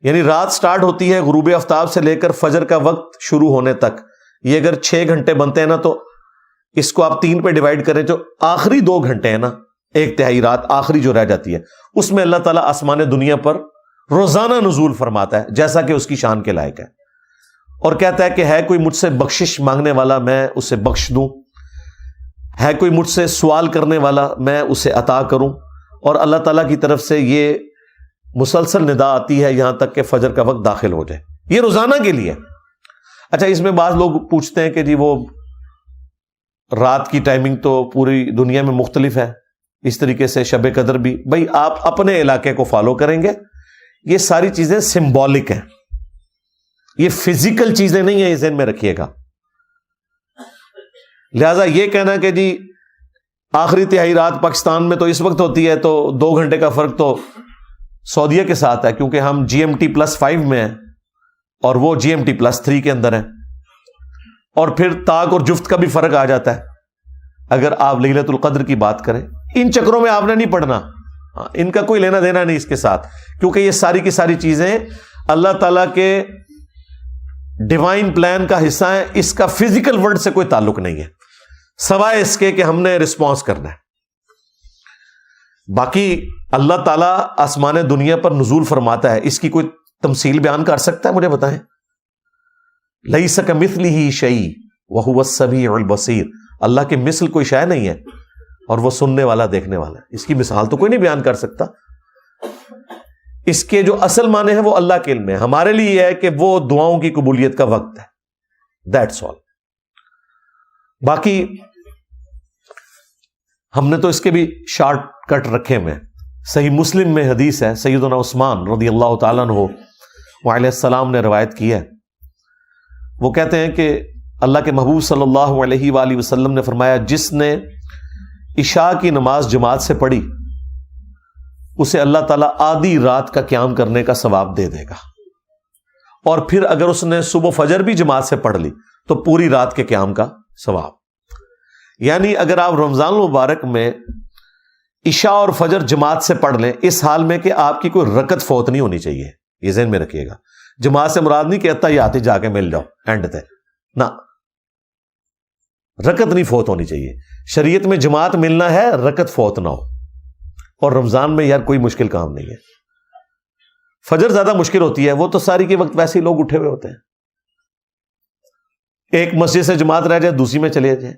یعنی رات سٹارٹ ہوتی ہے غروب آفتاب سے لے کر فجر کا وقت شروع ہونے تک, یہ اگر 6 گھنٹے بنتے ہیں نا تو اس کو آپ 3 پہ ڈیوائڈ کریں, جو آخری 2 گھنٹے ہیں نا, 1 تہائی رات آخری جو رہ جاتی ہے, اس میں اللہ تعالیٰ آسمان دنیا پر روزانہ نزول فرماتا ہے جیسا کہ اس کی شان کے لائق ہے, اور کہتا ہے کہ ہے کوئی مجھ سے بخشش مانگنے والا میں اسے بخش دوں, ہے کوئی مجھ سے سوال کرنے والا میں اسے عطا کروں. اور اللہ تعالیٰ کی طرف سے یہ مسلسل ندا آتی ہے یہاں تک کہ فجر کا وقت داخل ہو جائے. یہ روزانہ کے لیے. اچھا, اس میں بعض لوگ پوچھتے ہیں کہ جی وہ رات کی ٹائمنگ تو پوری دنیا میں مختلف ہے, اس طریقے سے شب قدر بھی. بھائی آپ اپنے علاقے کو فالو کریں گے, یہ ساری چیزیں سمبولک ہیں, یہ فزیکل چیزیں نہیں ہیں, یہ ذہن میں رکھیے گا. لہذا یہ کہنا کہ جی آخری تہائی رات پاکستان میں تو اس وقت ہوتی ہے, تو 2 گھنٹے کا فرق تو سعودیہ کے ساتھ ہے کیونکہ ہم GMT+5 میں ہیں اور وہ GMT+3 کے اندر ہیں. اور پھر طاق اور جفت کا بھی فرق آ جاتا ہے اگر آپ لیلۃ القدر کی بات کریں. ان چکروں میں آپ نے نہیں پڑھنا, ان کا کوئی لینا دینا نہیں اس کے ساتھ, کیونکہ یہ ساری کی ساری چیزیں اللہ تعالیٰ کے ڈیوائن پلان کا حصہ ہیں. اس کا فزیکل ورلڈ سے کوئی تعلق نہیں ہے سوائے اس کے کہ ہم نے رسپانس کرنا ہے. باقی اللہ تعالیٰ آسمان دنیا پر نزول فرماتا ہے, اس کی کوئی تمثیل بیان کر سکتا ہے؟ مجھے بتائیں. لیس کمثلہ شیء وہو السمیع البصیر. اللہ کی مثل کوئی شے نہیں ہے اور وہ سننے والا دیکھنے والا ہے. اس کی مثال تو کوئی نہیں بیان کر سکتا. اس کے جو اصل معنی ہے وہ اللہ کے علم میں. ہمارے لیے یہ ہے کہ وہ دعاؤں کی قبولیت کا وقت ہے, دیٹس آل. باقی ہم نے تو اس کے بھی شارٹ کٹ رکھے میں. صحیح مسلم میں حدیث ہے, سیدنا عثمان رضی اللہ تعالیٰ عنہ علیہ السلام نے روایت کی ہے. وہ کہتے ہیں کہ اللہ کے محبوب صلی اللہ علیہ وآلہ وسلم نے فرمایا جس نے عشاء کی نماز جماعت سے پڑھی اسے اللہ تعالیٰ آدھی رات کا قیام کرنے کا ثواب دے دے گا, اور پھر اگر اس نے صبح فجر بھی جماعت سے پڑھ لی تو پوری رات کے قیام کا ثواب. یعنی اگر آپ رمضان المبارک میں عشاء اور فجر جماعت سے پڑھ لیں, اس حال میں کہ آپ کی کوئی رکعت فوت نہیں ہونی چاہیے, یہ ذہن میں رکھیے گا. جماعت سے مراد نہیں کہتا یہ آتے جا کے مل جاؤ اینڈ تے, نہ, رکعت نہیں فوت ہونی چاہیے. شریعت میں جماعت ملنا ہے, رکعت فوت نہ ہو. اور رمضان میں یار کوئی مشکل کام نہیں ہے. فجر زیادہ مشکل ہوتی ہے, وہ تو ساری کے وقت ویسے ہی لوگ اٹھے ہوئے ہوتے ہیں. ایک مسجد سے جماعت رہ جائے دوسری میں چلے جائیں,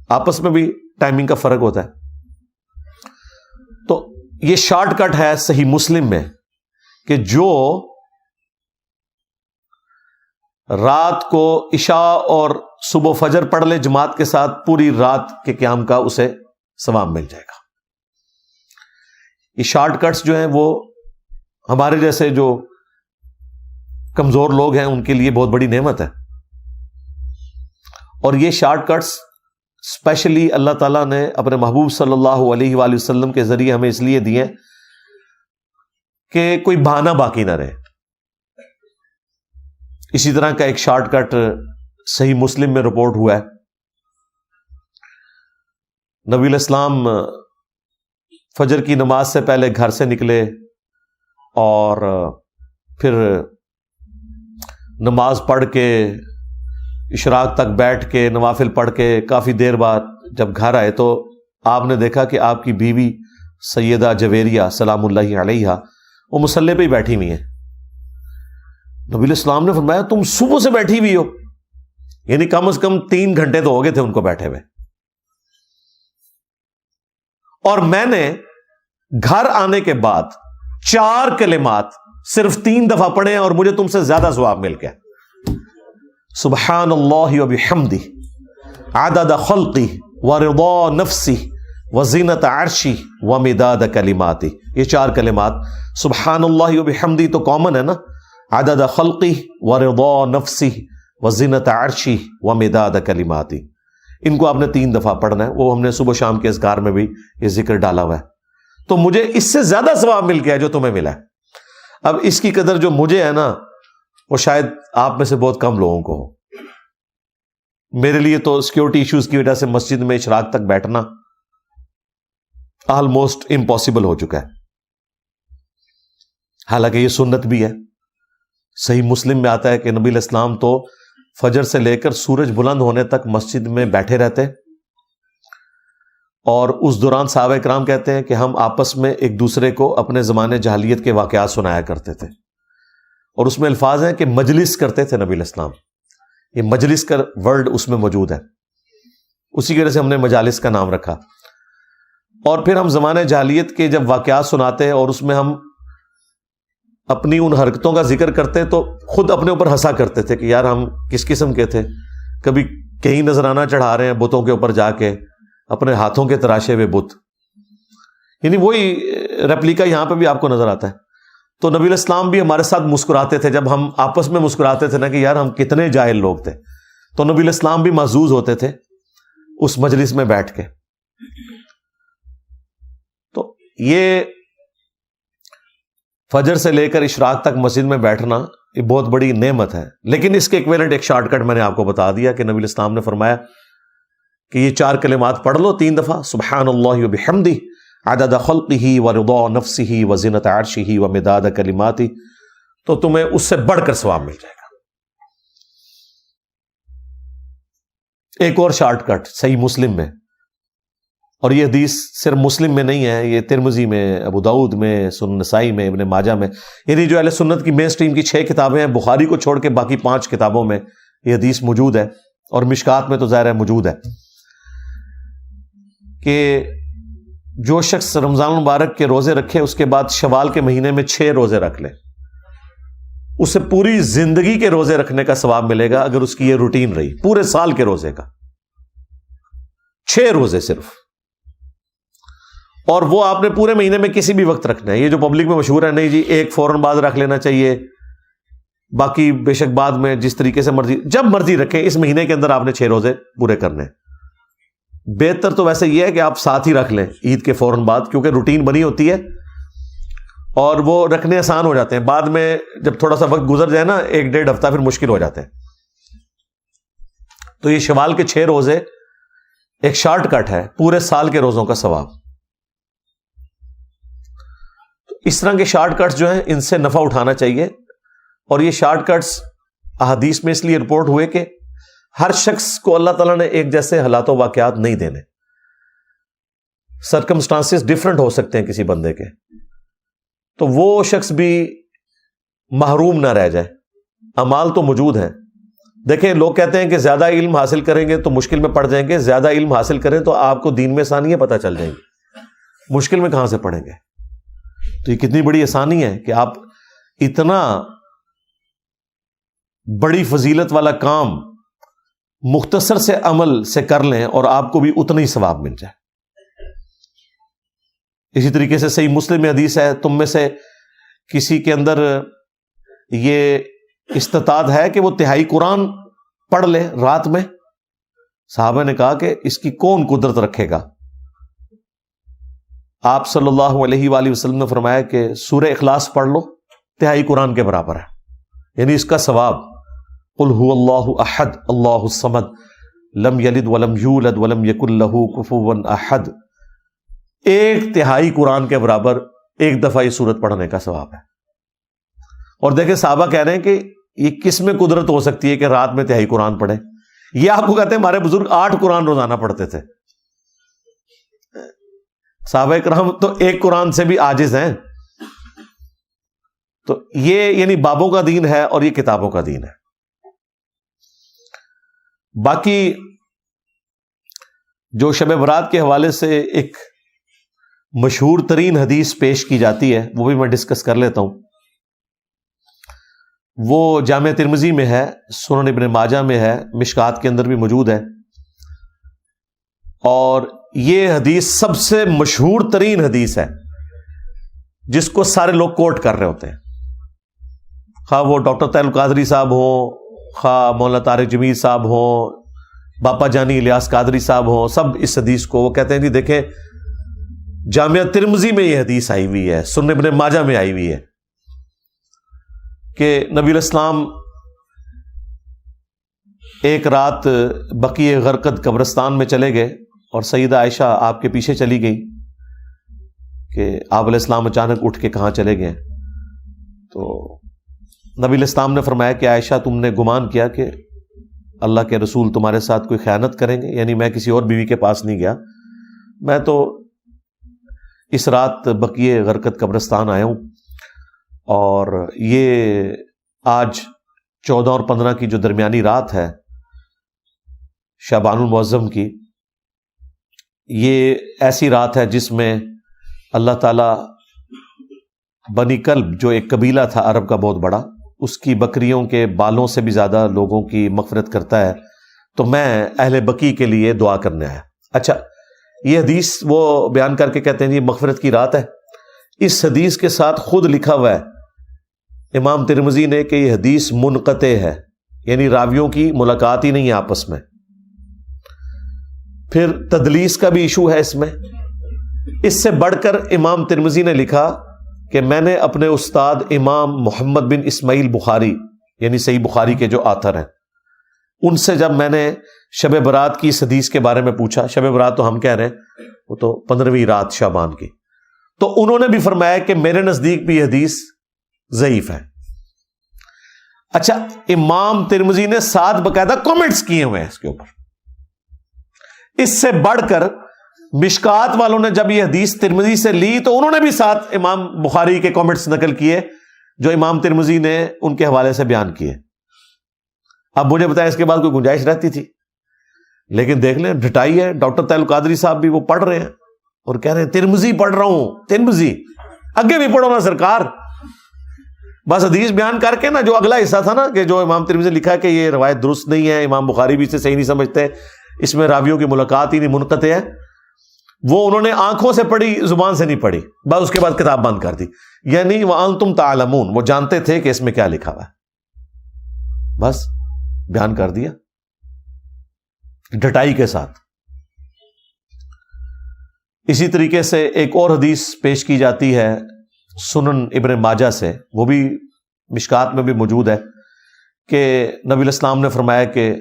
آپس میں بھی ٹائمنگ کا فرق ہوتا ہے. تو یہ شارٹ کٹ ہے صحیح مسلم میں کہ جو رات کو عشاء اور صبح فجر پڑھ لے جماعت کے ساتھ, پوری رات کے قیام کا اسے ثواب مل جائے گا. یہ شارٹ کٹس جو ہیں وہ ہمارے جیسے جو کمزور لوگ ہیں ان کے لیے بہت بڑی نعمت ہے. اور یہ شارٹ کٹس اسپیشلی اللہ تعالیٰ نے اپنے محبوب صلی اللہ علیہ وآلہ وسلم کے ذریعے ہمیں اس لیے دیے کہ کوئی بہانہ باقی نہ رہے. اسی طرح کا ایک شارٹ کٹ صحیح مسلم میں رپورٹ ہوا ہے. نبی علیہ السلام فجر کی نماز سے پہلے گھر سے نکلے اور پھر نماز پڑھ کے اشراق تک بیٹھ کے نوافل پڑھ کے کافی دیر بعد جب گھر آئے تو آپ نے دیکھا کہ آپ کی بیوی سیدہ جویریہ سلام اللہ علیہا وہ مصلی پہ ہی بیٹھی ہوئی ہیں. نبی علیہ السلام نے فرمایا تم صبح سے بیٹھی ہوئی ہو، یعنی کم از کم 3 گھنٹے تو ہو گئے تھے ان کو بیٹھے ہوئے، اور میں نے گھر آنے کے بعد 4 کلمات صرف 3 دفعہ پڑھے اور مجھے تم سے زیادہ ثواب مل گیا. سبحان اللہ وبحمدہ عدد خلقی ورضا نفسی وزینت عرشی ومداد کلماتی. یہ 4 کلمات سبحان اللہ وبحمدہ تو کامن ہے نا، عدد خلقی ورضا نفسی وزینت عرشی ومداد کلماتی، ان کو آپ نے 3 دفعہ پڑھنا ہے. وہ ہم نے صبح شام کے اذکار میں بھی یہ ذکر ڈالا ہوا ہے. تو مجھے اس سے زیادہ ثواب مل گیا جو تمہیں ملا ہے. اب اس کی قدر جو مجھے ہے نا وہ شاید آپ میں سے بہت کم لوگوں کو ہو. میرے لیے تو سیکیورٹی ایشوز کی وجہ سے مسجد میں اشراق تک بیٹھنا آلموسٹ امپاسبل ہو چکا ہے. حالانکہ یہ سنت بھی ہے. صحیح مسلم میں آتا ہے کہ نبی علیہ السلام تو فجر سے لے کر سورج بلند ہونے تک مسجد میں بیٹھے رہتے، اور اس دوران صحابہ کرام کہتے ہیں کہ ہم آپس میں ایک دوسرے کو اپنے زمانے جاہلیت کے واقعات سنایا کرتے تھے. اور اس میں الفاظ ہیں کہ مجلس کرتے تھے نبی علیہ السلام. یہ مجلس کا ورڈ اس میں موجود ہے، اسی کی وجہ سے ہم نے مجالس کا نام رکھا. اور پھر ہم زمانے جاہلیت کے جب واقعات سناتے ہیں اور اس میں ہم اپنی ان حرکتوں کا ذکر کرتے تو خود اپنے اوپر ہنسا کرتے تھے کہ یار ہم کس قسم کے تھے. کبھی کہیں نذرانہ چڑھا رہے ہیں بتوں کے اوپر جا کے، اپنے ہاتھوں کے تراشے ہوئے بت، یعنی وہی ریپلیکا یہاں پہ بھی آپ کو نظر آتا ہے. تو نبی علیہ السلام بھی ہمارے ساتھ مسکراتے تھے جب ہم آپس میں مسکراتے تھے نا کہ یار ہم کتنے جاہل لوگ تھے. تو نبی علیہ السلام بھی محظوظ ہوتے تھے اس مجلس میں بیٹھ کے. تو یہ فجر سے لے کر اشراق تک مسجد میں بیٹھنا یہ بہت بڑی نعمت ہے. لیکن اس کے ایکویلنٹ ایک شارٹ کٹ میں نے آپ کو بتا دیا کہ نبی علیہ السلام نے فرمایا کہ یہ 4 کلمات پڑھ لو 3 دفعہ، سبحان اللہ وبحمدہ عدد خلقہ ورضا نفسہ وزینت عرشہ ومداد کلماتہ، تو تمہیں اس سے بڑھ کر ثواب مل جائے گا. ایک اور شارٹ کٹ صحیح مسلم میں، اور یہ حدیث صرف مسلم میں نہیں ہے، یہ ترمذی میں، ابو داؤد میں، سنن نسائی میں، ابن ماجہ میں، یعنی جو اہل سنت کی مین سٹریم کی 6 کتابیں ہیں، بخاری کو چھوڑ کے باقی 5 کتابوں میں یہ حدیث موجود ہے، اور مشکات میں تو ظاہر ہے موجود ہے کہ جو شخص رمضان المبارک کے روزے رکھے اس کے بعد شوال کے مہینے میں 6 روزے رکھ لے، اسے پوری زندگی کے روزے رکھنے کا ثواب ملے گا اگر اس کی یہ روٹین رہی پورے سال کے روزے کا. 6 روزے صرف، اور وہ آپ نے پورے مہینے میں کسی بھی وقت رکھنا ہے. یہ جو پبلک میں مشہور ہے نہیں جی ایک فوراً بعد رکھ لینا چاہیے، باقی بے شک بعد میں جس طریقے سے مرضی، جب مرضی رکھیں، اس مہینے کے اندر آپ نے 6 روزے پورے کرنے. بہتر تو ویسے یہ ہے کہ آپ ساتھ ہی رکھ لیں عید کے فوراً بعد، کیونکہ روٹین بنی ہوتی ہے اور وہ رکھنے آسان ہو جاتے ہیں. بعد میں جب تھوڑا سا وقت گزر جائے نا 1-1.5 ہفتہ پھر مشکل ہو جاتے ہیں. تو یہ شوال کے 6 روزے ایک شارٹ کٹ ہے پورے سال کے روزوں کا ثواب. اس طرح کے شارٹ کٹس جو ہیں ان سے نفع اٹھانا چاہیے. اور یہ شارٹ کٹس احادیث میں اس لیے رپورٹ ہوئے کہ ہر شخص کو اللہ تعالیٰ نے ایک جیسے حالات و واقعات نہیں دینے. سرکمسٹانسز ڈفرنٹ ہو سکتے ہیں کسی بندے کے، تو وہ شخص بھی محروم نہ رہ جائے. اعمال تو موجود ہیں. دیکھیں لوگ کہتے ہیں کہ زیادہ علم حاصل کریں گے تو مشکل میں پڑ جائیں گے، زیادہ علم حاصل کریں تو آپ کو دین میں آسانیاں پتہ چل جائیں گی. مشکل میں کہاں سے پڑھیں گے؟ تو یہ کتنی بڑی آسانی ہے کہ آپ اتنا بڑی فضیلت والا کام مختصر سے عمل سے کر لیں اور آپ کو بھی اتنا ہی ثواب مل جائے. اسی طریقے سے صحیح مسلم میں حدیث ہے، تم میں سے کسی کے اندر یہ استطاعت ہے کہ وہ تہائی قرآن پڑھ لے رات میں؟ صحابہ نے کہا کہ اس کی کون قدرت رکھے گا؟ آپ صلی اللہ علیہ وآلہ وسلم نے فرمایا کہ سورہ اخلاص پڑھ لو، تہائی قرآن کے برابر ہے، یعنی اس کا ثواب. قل هو اللہ احد اللہ الصمد لم یلد ولم یولد ولم یکن لہ کفوا احد، ایک تہائی قرآن کے برابر ایک دفعہ یہ سورت پڑھنے کا ثواب ہے. اور دیکھیں صحابہ کہہ رہے ہیں کہ یہ کس میں قدرت ہو سکتی ہے کہ رات میں تہائی قرآن پڑھے. یہ آپ کو کہتے ہیں ہمارے بزرگ 8 قرآن روزانہ پڑھتے تھے. صحابہ کرام تو ایک قرآن سے بھی عاجز ہیں. تو یہ یعنی بابوں کا دین ہے اور یہ کتابوں کا دین ہے. باقی جو شب برات کے حوالے سے ایک مشہور ترین حدیث پیش کی جاتی ہے وہ بھی میں ڈسکس کر لیتا ہوں. وہ جامع ترمذی میں ہے، سنن ابن ماجہ میں ہے، مشکات کے اندر بھی موجود ہے. اور یہ حدیث سب سے مشہور ترین حدیث ہے جس کو سارے لوگ کوٹ کر رہے ہوتے ہیں، خواہ وہ ڈاکٹر طاہر القادری صاحب ہوں، خواہ مولانا طارق جمیل صاحب ہوں، باپا جانی الیاس قادری صاحب ہوں، سب اس حدیث کو وہ کہتے ہیں جی دیکھیں جامعہ ترمذی میں یہ حدیث آئی ہوئی ہے، سنن ابن ماجہ میں آئی ہوئی ہے کہ نبی الاسلام ایک رات بقیع غرقد قبرستان میں چلے گئے اور سیدہ عائشہ آپ کے پیچھے چلی گئی کہ آپ علیہ السلام اچانک اٹھ کے کہاں چلے گئے. تو نبی الاسلام نے فرمایا کہ عائشہ تم نے گمان کیا کہ اللہ کے رسول تمہارے ساتھ کوئی خیانت کریں گے، یعنی میں کسی اور بیوی کے پاس نہیں گیا، میں تو اس رات بقیع غرقد قبرستان آیا ہوں. اور یہ آج 14 اور 15 کی جو درمیانی رات ہے شعبان المعظم کی، یہ ایسی رات ہے جس میں اللہ تعالیٰ بنی کلب جو ایک قبیلہ تھا عرب کا بہت بڑا، اس کی بکریوں کے بالوں سے بھی زیادہ لوگوں کی مغفرت کرتا ہے. تو میں اہل بقی کے لیے دعا کرنے آیا. اچھا، یہ حدیث وہ بیان کر کے کہتے ہیں یہ مغفرت کی رات ہے. اس حدیث کے ساتھ خود لکھا ہوا ہے امام ترمذی نے کہ یہ حدیث منقطع ہے، یعنی راویوں کی ملاقات ہی نہیں ہے آپس میں. پھر تدلیس کا بھی ایشو ہے اس میں. اس سے بڑھ کر امام ترمذی نے لکھا کہ میں نے اپنے استاد امام محمد بن اسماعیل بخاری یعنی صحیح بخاری کے جو آتھر ہیں ان سے جب میں نے شب برات کی اس حدیث کے بارے میں پوچھا، شب برات تو ہم کہہ رہے ہیں وہ تو 15ویں رات شعبان کی، تو انہوں نے بھی فرمایا کہ میرے نزدیک بھی یہ حدیث ضعیف ہے. اچھا، امام ترمذی نے 7 باقاعدہ کامنٹس کیے ہوئے ہیں اس کے اوپر. اس سے بڑھ کر مشکات والوں نے جب یہ حدیث ترمذی سے لی تو انہوں نے بھی 7 امام بخاری کے کامنٹس نقل کیے جو امام ترمذی نے ان کے حوالے سے بیان کیے. اب مجھے بتایا اس کے بعد کوئی گنجائش رہتی تھی، لیکن دیکھ لیں ڈٹائی ہے. ڈاکٹر طاہر القادری صاحب بھی وہ پڑھ رہے ہیں اور کہہ رہے ہیں ترمذی پڑھ رہا ہوں. ترمذی آگے بھی پڑھو نا سرکار. بس حدیث بیان کر کے نا جو اگلا حصہ تھا نا کہ جو امام ترمذی نے لکھا کہ یہ روایت درست نہیں ہے، امام بخاری بھی اسے صحیح نہیں سمجھتے، اس میں راویوں کی ملاقات ہی نہیں، منقطع ہے، وہ انہوں نے آنکھوں سے پڑھی، زبان سے نہیں پڑھی. بس اس کے بعد کتاب بند کر دی. یعنی وَأَنْتُمْ تَعْلَمُونَ، وہ جانتے تھے کہ اس میں کیا لکھا ہوا ہے، بس بیان کر دیا ڈٹائی کے ساتھ. اسی طریقے سے ایک اور حدیث پیش کی جاتی ہے سنن ابن ماجہ سے، وہ بھی مشکات میں بھی موجود ہے کہ نبی الاسلام نے فرمایا کہ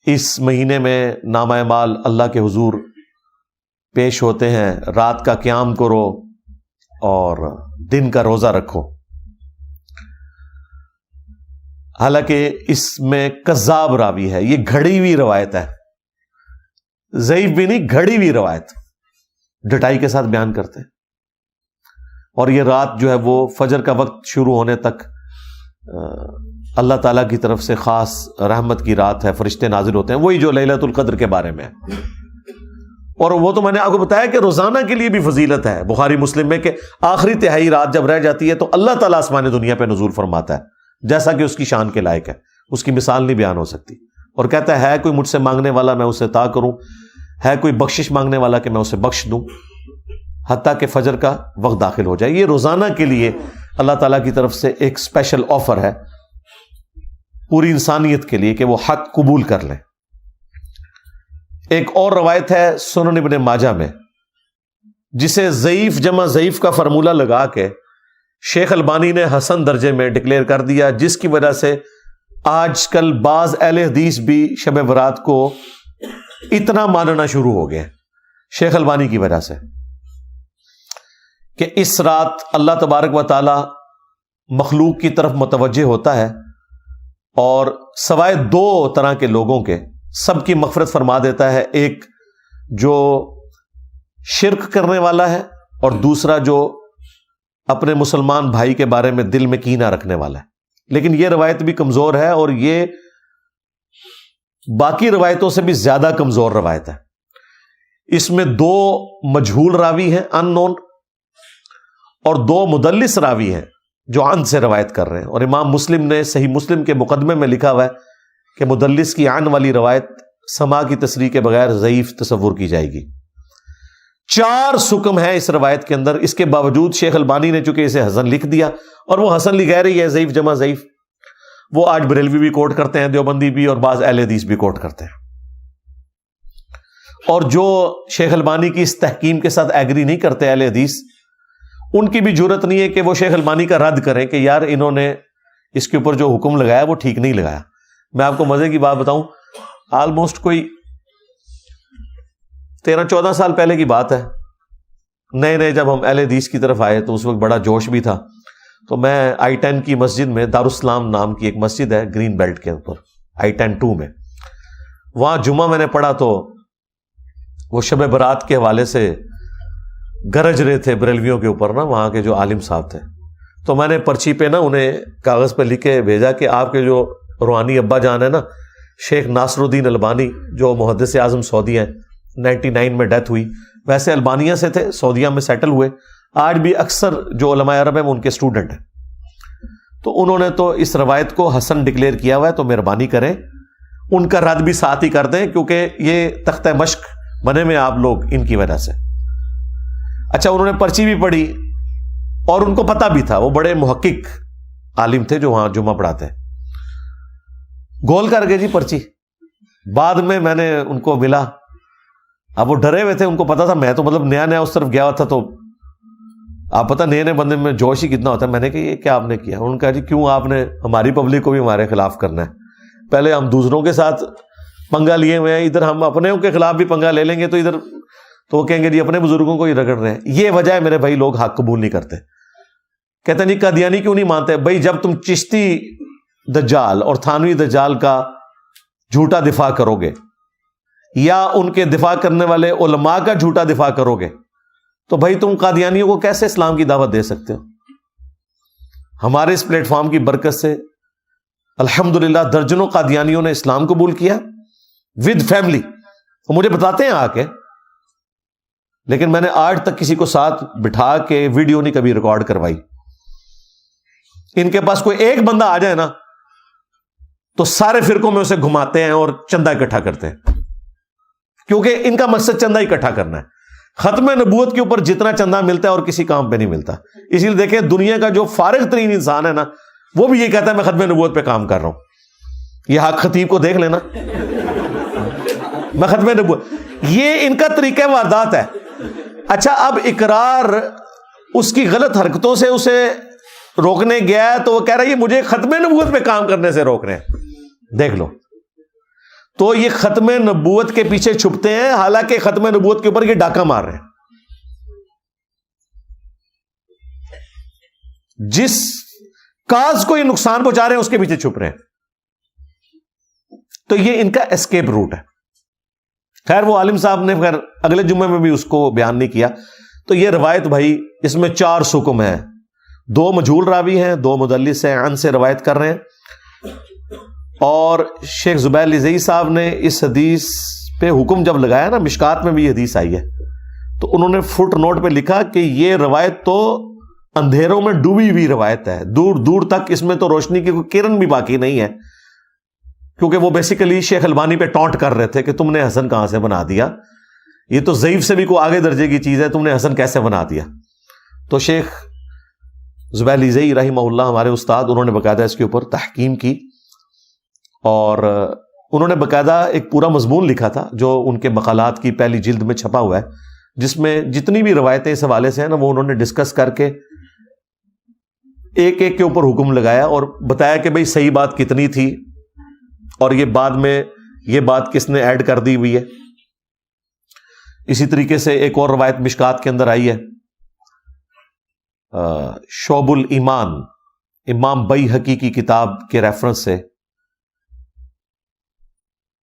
اس مہینے میں نامہ اعمال اللہ کے حضور پیش ہوتے ہیں، رات کا قیام کرو اور دن کا روزہ رکھو. حالانکہ اس میں کذاب راوی ہے، یہ گھڑی ہوئی روایت ہے، ضعیف بھی نہیں، گھڑی ہوئی روایت، ڈٹائی کے ساتھ بیان کرتے ہیں. اور یہ رات جو ہے وہ فجر کا وقت شروع ہونے تک اللہ تعالیٰ کی طرف سے خاص رحمت کی رات ہے، فرشتے نازل ہوتے ہیں، وہی جو لیلۃ القدر کے بارے میں ہے. اور وہ تو میں نے آپ کو بتایا کہ روزانہ کے لیے بھی فضیلت ہے بخاری مسلم میں کہ آخری تہائی رات جب رہ جاتی ہے تو اللہ تعالیٰ آسمان دنیا پہ نزول فرماتا ہے جیسا کہ اس کی شان کے لائق ہے، اس کی مثال نہیں بیان ہو سکتی. اور کہتا ہے کوئی مجھ سے مانگنے والا میں اسے عطا کروں، ہے کوئی بخشش مانگنے والا کہ میں اسے بخش دوں، حتیٰ کہ فجر کا وقت داخل ہو جائے. یہ روزانہ کے لیے اللہ تعالیٰ کی طرف سے ایک اسپیشل آفر ہے پوری انسانیت کے لیے کہ وہ حق قبول کر لیں. ایک اور روایت ہے سنن ابن ماجہ میں، جسے ضعیف جمع ضعیف کا فارمولہ لگا کے شیخ البانی نے حسن درجے میں ڈکلیئر کر دیا، جس کی وجہ سے آج کل بعض اہل حدیث بھی شب برات کو اتنا ماننا شروع ہو گئے شیخ البانی کی وجہ سے کہ اس رات اللہ تبارک و تعالی مخلوق کی طرف متوجہ ہوتا ہے اور سوائے دو طرح کے لوگوں کے سب کی مغفرت فرما دیتا ہے، ایک جو شرک کرنے والا ہے اور دوسرا جو اپنے مسلمان بھائی کے بارے میں دل میں کینہ رکھنے والا ہے۔ لیکن یہ روایت بھی کمزور ہے اور یہ باقی روایتوں سے بھی زیادہ کمزور روایت ہے۔ اس میں دو مجہول راوی ہیں ان نون، اور دو مدلس راوی ہیں جو عن سے روایت کر رہے ہیں، اور امام مسلم نے صحیح مسلم کے مقدمے میں لکھا ہوا ہے کہ مدلس کی عن والی روایت سما کی تصریح کے بغیر ضعیف تصور کی جائے گی۔ 4 سکم ہے اس روایت کے اندر، اس کے باوجود شیخ البانی نے چونکہ اسے حسن لکھ دیا، اور وہ حسن لکھ رہی ہے ضعیف جمع ضعیف، وہ آج بریلوی بھی کوٹ کرتے ہیں، دیوبندی بھی، اور بعض اہل حدیث بھی کوٹ کرتے ہیں۔ اور جو شیخ البانی کی اس تحکیم کے ساتھ ایگری نہیں کرتے اہل حدیث، ان کی بھی جرت نہیں ہے کہ وہ شیخ البانی کا رد کریں کہ یار انہوں نے اس کے اوپر جو حکم لگایا وہ ٹھیک نہیں لگایا۔ میں آپ کو مزے کی بات بتاؤں، آلموسٹ کوئی 13-14 سال پہلے کی بات ہے، نئے نئے جب ہم اہل حدیث کی طرف آئے تو اس وقت بڑا جوش بھی تھا، تو میں I-10 کی مسجد میں، دارالاسلام نام کی ایک مسجد ہے گرین بیلٹ کے اوپر I-10 2 میں، وہاں جمعہ میں نے پڑھا تو وہ شب برات کے حوالے سے گرج رہے تھے بریلویوں کے اوپر نا، وہاں کے جو عالم صاحب تھے، تو میں نے پرچی پہ نا انہیں کاغذ پہ لکھ کے بھیجا کہ آپ کے جو روحانی ابا جان ہے نا شیخ ناصر الدین البانی، جو محدث اعظم سعودی ہیں، 99 میں ڈیتھ ہوئی، ویسے البانیہ سے تھے، سعودیہ میں سیٹل ہوئے، آج بھی اکثر جو علماء عرب ہیں وہ ان کے اسٹوڈنٹ ہیں، تو انہوں نے تو اس روایت کو حسن ڈکلیئر کیا ہوا ہے، تو مہربانی کریں ان کا رد بھی ساتھ ہی کر دیں، کیونکہ یہ تختہ مشق بنے میں آپ لوگ ان کی وجہ سے۔ اچھا، انہوں نے پرچی بھی پڑھی اور ان کو پتہ بھی تھا، وہ بڑے محقق عالم تھے جو وہاں جمعہ پڑھاتے ہیں، گول کر گئے جی پرچی۔ بعد میں نے ان کو ملا، اب وہ ڈرے ہوئے تھے، ان کو پتا تھا میں تو مطلب نیا نیا اس طرف گیا ہوا تھا، تو آپ پتہ نئے نئے بندے میں جوش ہی کتنا ہوتا ہے۔ میں نے کہا یہ کیا آپ نے کیا؟ انہوں نے کہا جی کیوں آپ نے ہماری پبلک کو بھی ہمارے خلاف کرنا ہے؟ پہلے ہم دوسروں کے ساتھ پنگا لیے ہوئے ہیں، ادھر ہم اپنے کے خلاف بھی پنگا لے لیں گے تو ادھر تو وہ کہیں گے جی اپنے بزرگوں کو ہی رگڑ رہے ہیں۔ یہ وجہ ہے میرے بھائی لوگ حق قبول نہیں کرتے، کہتے ہیں جی قادیانی کیوں نہیں مانتے؟ بھائی جب تم چشتی دجال اور تھانوی دجال کا جھوٹا دفاع کرو گے یا ان کے دفاع کرنے والے علماء کا جھوٹا دفاع کرو گے تو بھائی تم قادیانیوں کو کیسے اسلام کی دعوت دے سکتے ہو؟ ہمارے اس پلیٹ فارم کی برکت سے الحمدللہ درجنوں قادیانیوں نے اسلام قبول کیا ود فیملی، وہ مجھے بتاتے ہیں آ کے، لیکن میں نے آج تک کسی کو ساتھ بٹھا کے ویڈیو نہیں کبھی ریکارڈ کروائی۔ ان کے پاس کوئی ایک بندہ آ جائے نا تو سارے فرقوں میں اسے گھماتے ہیں اور چندہ اکٹھا کرتے ہیں، کیونکہ ان کا مقصد چندہ اکٹھا کرنا ہے۔ ختم نبوت کے اوپر جتنا چندہ ملتا ہے اور کسی کام پہ نہیں ملتا، اسی لیے دیکھیں دنیا کا جو فارغ ترین انسان ہے نا وہ بھی یہ کہتا ہے میں ختم نبوت پہ کام کر رہا ہوں۔ یہ حق خطیب کو دیکھ لینا، میں ختم نبوت، یہ ان کا طریقہ واردات ہے۔ اچھا، اب اقرار اس کی غلط حرکتوں سے اسے روکنے گیا ہے تو وہ کہہ رہا ہے یہ مجھے ختم نبوت پہ کام کرنے سے روک رہے ہیں، دیکھ لو۔ تو یہ ختم نبوت کے پیچھے چھپتے ہیں، حالانکہ ختم نبوت کے اوپر یہ ڈاکہ مار رہے ہیں۔ جس کاز کو یہ نقصان پہنچا رہے ہیں اس کے پیچھے چھپ رہے ہیں، تو یہ ان کا اسکیپ روٹ ہے۔ خیر وہ عالم صاحب نے خیر اگلے جمعے میں بھی اس کو بیان نہیں کیا۔ تو یہ روایت بھائی اس میں 4 سکم ہے، 2 مجہول راوی ہیں، 2 مدلس ہیں، عن سے روایت کر رہے ہیں۔ اور شیخ زبیر لزئی صاحب نے اس حدیث پہ حکم جب لگایا نا، مشکات میں بھی یہ حدیث آئی ہے، تو انہوں نے فٹ نوٹ پہ لکھا کہ یہ روایت تو اندھیروں میں ڈوبی ہوئی روایت ہے، دور دور تک اس میں تو روشنی کی کوئی کرن بھی باقی نہیں ہے، کیونکہ وہ بیسیکلی شیخ البانی پہ ٹونٹ کر رہے تھے کہ تم نے حسن کہاں سے بنا دیا، یہ تو ضعیف سے بھی کوئی آگے درجے کی چیز ہے، تم نے حسن کیسے بنا دیا؟ تو شیخ زبیر لزئی رحمہ اللہ ہمارے استاد، انہوں نے باقاعدہ اس کے اوپر تحقیم کی اور انہوں نے باقاعدہ ایک پورا مضمون لکھا تھا جو ان کے مقالات کی پہلی جلد میں چھپا ہوا ہے، جس میں جتنی بھی روایتیں اس حوالے سے ہیں نا وہ انہوں نے ڈسکس کر کے ایک ایک کے اوپر حکم لگایا اور بتایا کہ بھئی صحیح بات کتنی تھی اور یہ بعد میں یہ بات کس نے ایڈ کر دی ہوئی ہے. اسی طریقے سے ایک اور روایت مشکات کے اندر آئی ہے شعب الایمان امام بیہقی کی کتاب کے ریفرنس سے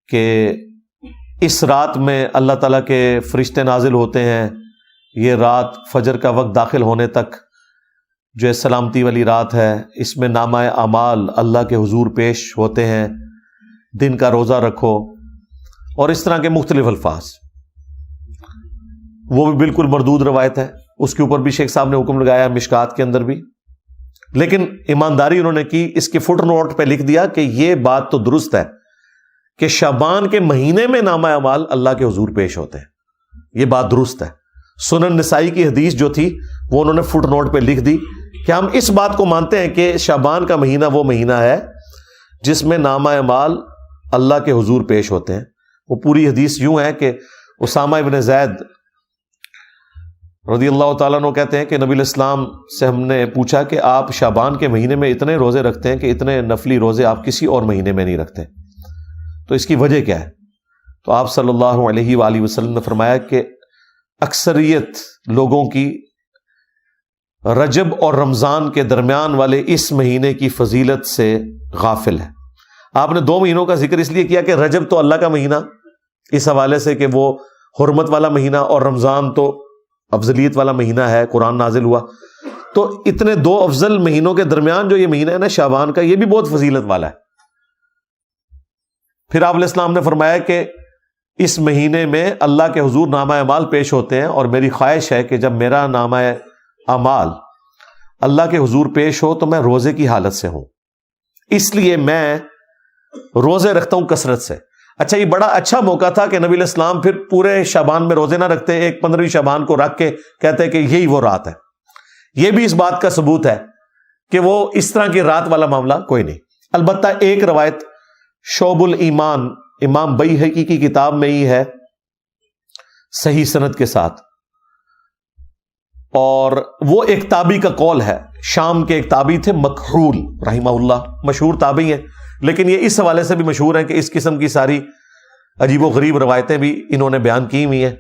کہ اس رات میں اللہ تعالیٰ کے فرشتے نازل ہوتے ہیں. یہ رات فجر کا وقت داخل ہونے تک جو ہے سلامتی والی رات ہے. اس میں نامہ اعمال اللہ کے حضور پیش ہوتے ہیں. دن کا روزہ رکھو اور اس طرح کے مختلف الفاظ. وہ بھی بالکل مردود روایت ہے. اس کے اوپر بھی شیخ صاحب نے حکم لگایا مشکات کے اندر بھی. لیکن ایمانداری انہوں نے کی, اس کے فٹ نوٹ پہ لکھ دیا کہ یہ بات تو درست ہے کہ شعبان کے مہینے میں نامہ اعمال اللہ کے حضور پیش ہوتے ہیں. یہ بات درست ہے. سنن نسائی کی حدیث جو تھی وہ انہوں نے فٹ نوٹ پہ لکھ دی کہ ہم اس بات کو مانتے ہیں کہ شعبان کا مہینہ وہ مہینہ ہے جس میں نامہ اعمال اللہ کے حضور پیش ہوتے ہیں. وہ پوری حدیث یوں ہے کہ اسامہ ابن زید رضی اللہ تعالیٰ عنہ کہتے ہیں کہ نبی الاسلام سے ہم نے پوچھا کہ آپ شعبان کے مہینے میں اتنے روزے رکھتے ہیں کہ اتنے نفلی روزے آپ کسی اور مہینے میں نہیں رکھتے, تو اس کی وجہ کیا ہے؟ تو آپ صلی اللہ علیہ وآلہ وسلم نے فرمایا کہ اکثریت لوگوں کی رجب اور رمضان کے درمیان والے اس مہینے کی فضیلت سے غافل ہے. آپ نے 2 مہینوں کا ذکر اس لیے کیا کہ رجب تو اللہ کا مہینہ اس حوالے سے کہ وہ حرمت والا مہینہ اور رمضان تو افضلیت والا مہینہ ہے, قرآن نازل ہوا. تو اتنے 2 افضل مہینوں کے درمیان جو یہ مہینہ ہے نا شعبان کا, یہ بھی بہت فضیلت والا ہے. پھر آپ علیہ السلام نے فرمایا کہ اس مہینے میں اللہ کے حضور نامہ اعمال پیش ہوتے ہیں اور میری خواہش ہے کہ جب میرا نامہ اعمال اللہ کے حضور پیش ہو تو میں روزے کی حالت سے ہوں, اس لیے میں روزے رکھتا ہوں کثرت سے. اچھا, یہ بڑا اچھا موقع تھا کہ نبی علیہ السلام پھر پورے شعبان میں روزے نہ رکھتے, ایک 15ویں شعبان کو رکھ کے کہتے کہ یہی وہ رات ہے. یہ بھی اس بات کا ثبوت ہے کہ وہ اس طرح کی رات والا معاملہ کوئی نہیں. البتہ ایک روایت شعب الایمان امام بیہقی کی کتاب میں ہی ہے صحیح سند کے ساتھ, اور وہ ایک تابعی کا قول ہے. شام کے ایک تابعی تھے مکحول رحمہ اللہ, مشہور تابعی ہیں, لیکن یہ اس حوالے سے بھی مشہور ہیں کہ اس قسم کی ساری عجیب و غریب روایتیں بھی انہوں نے بیان کی ہوئی ہیں.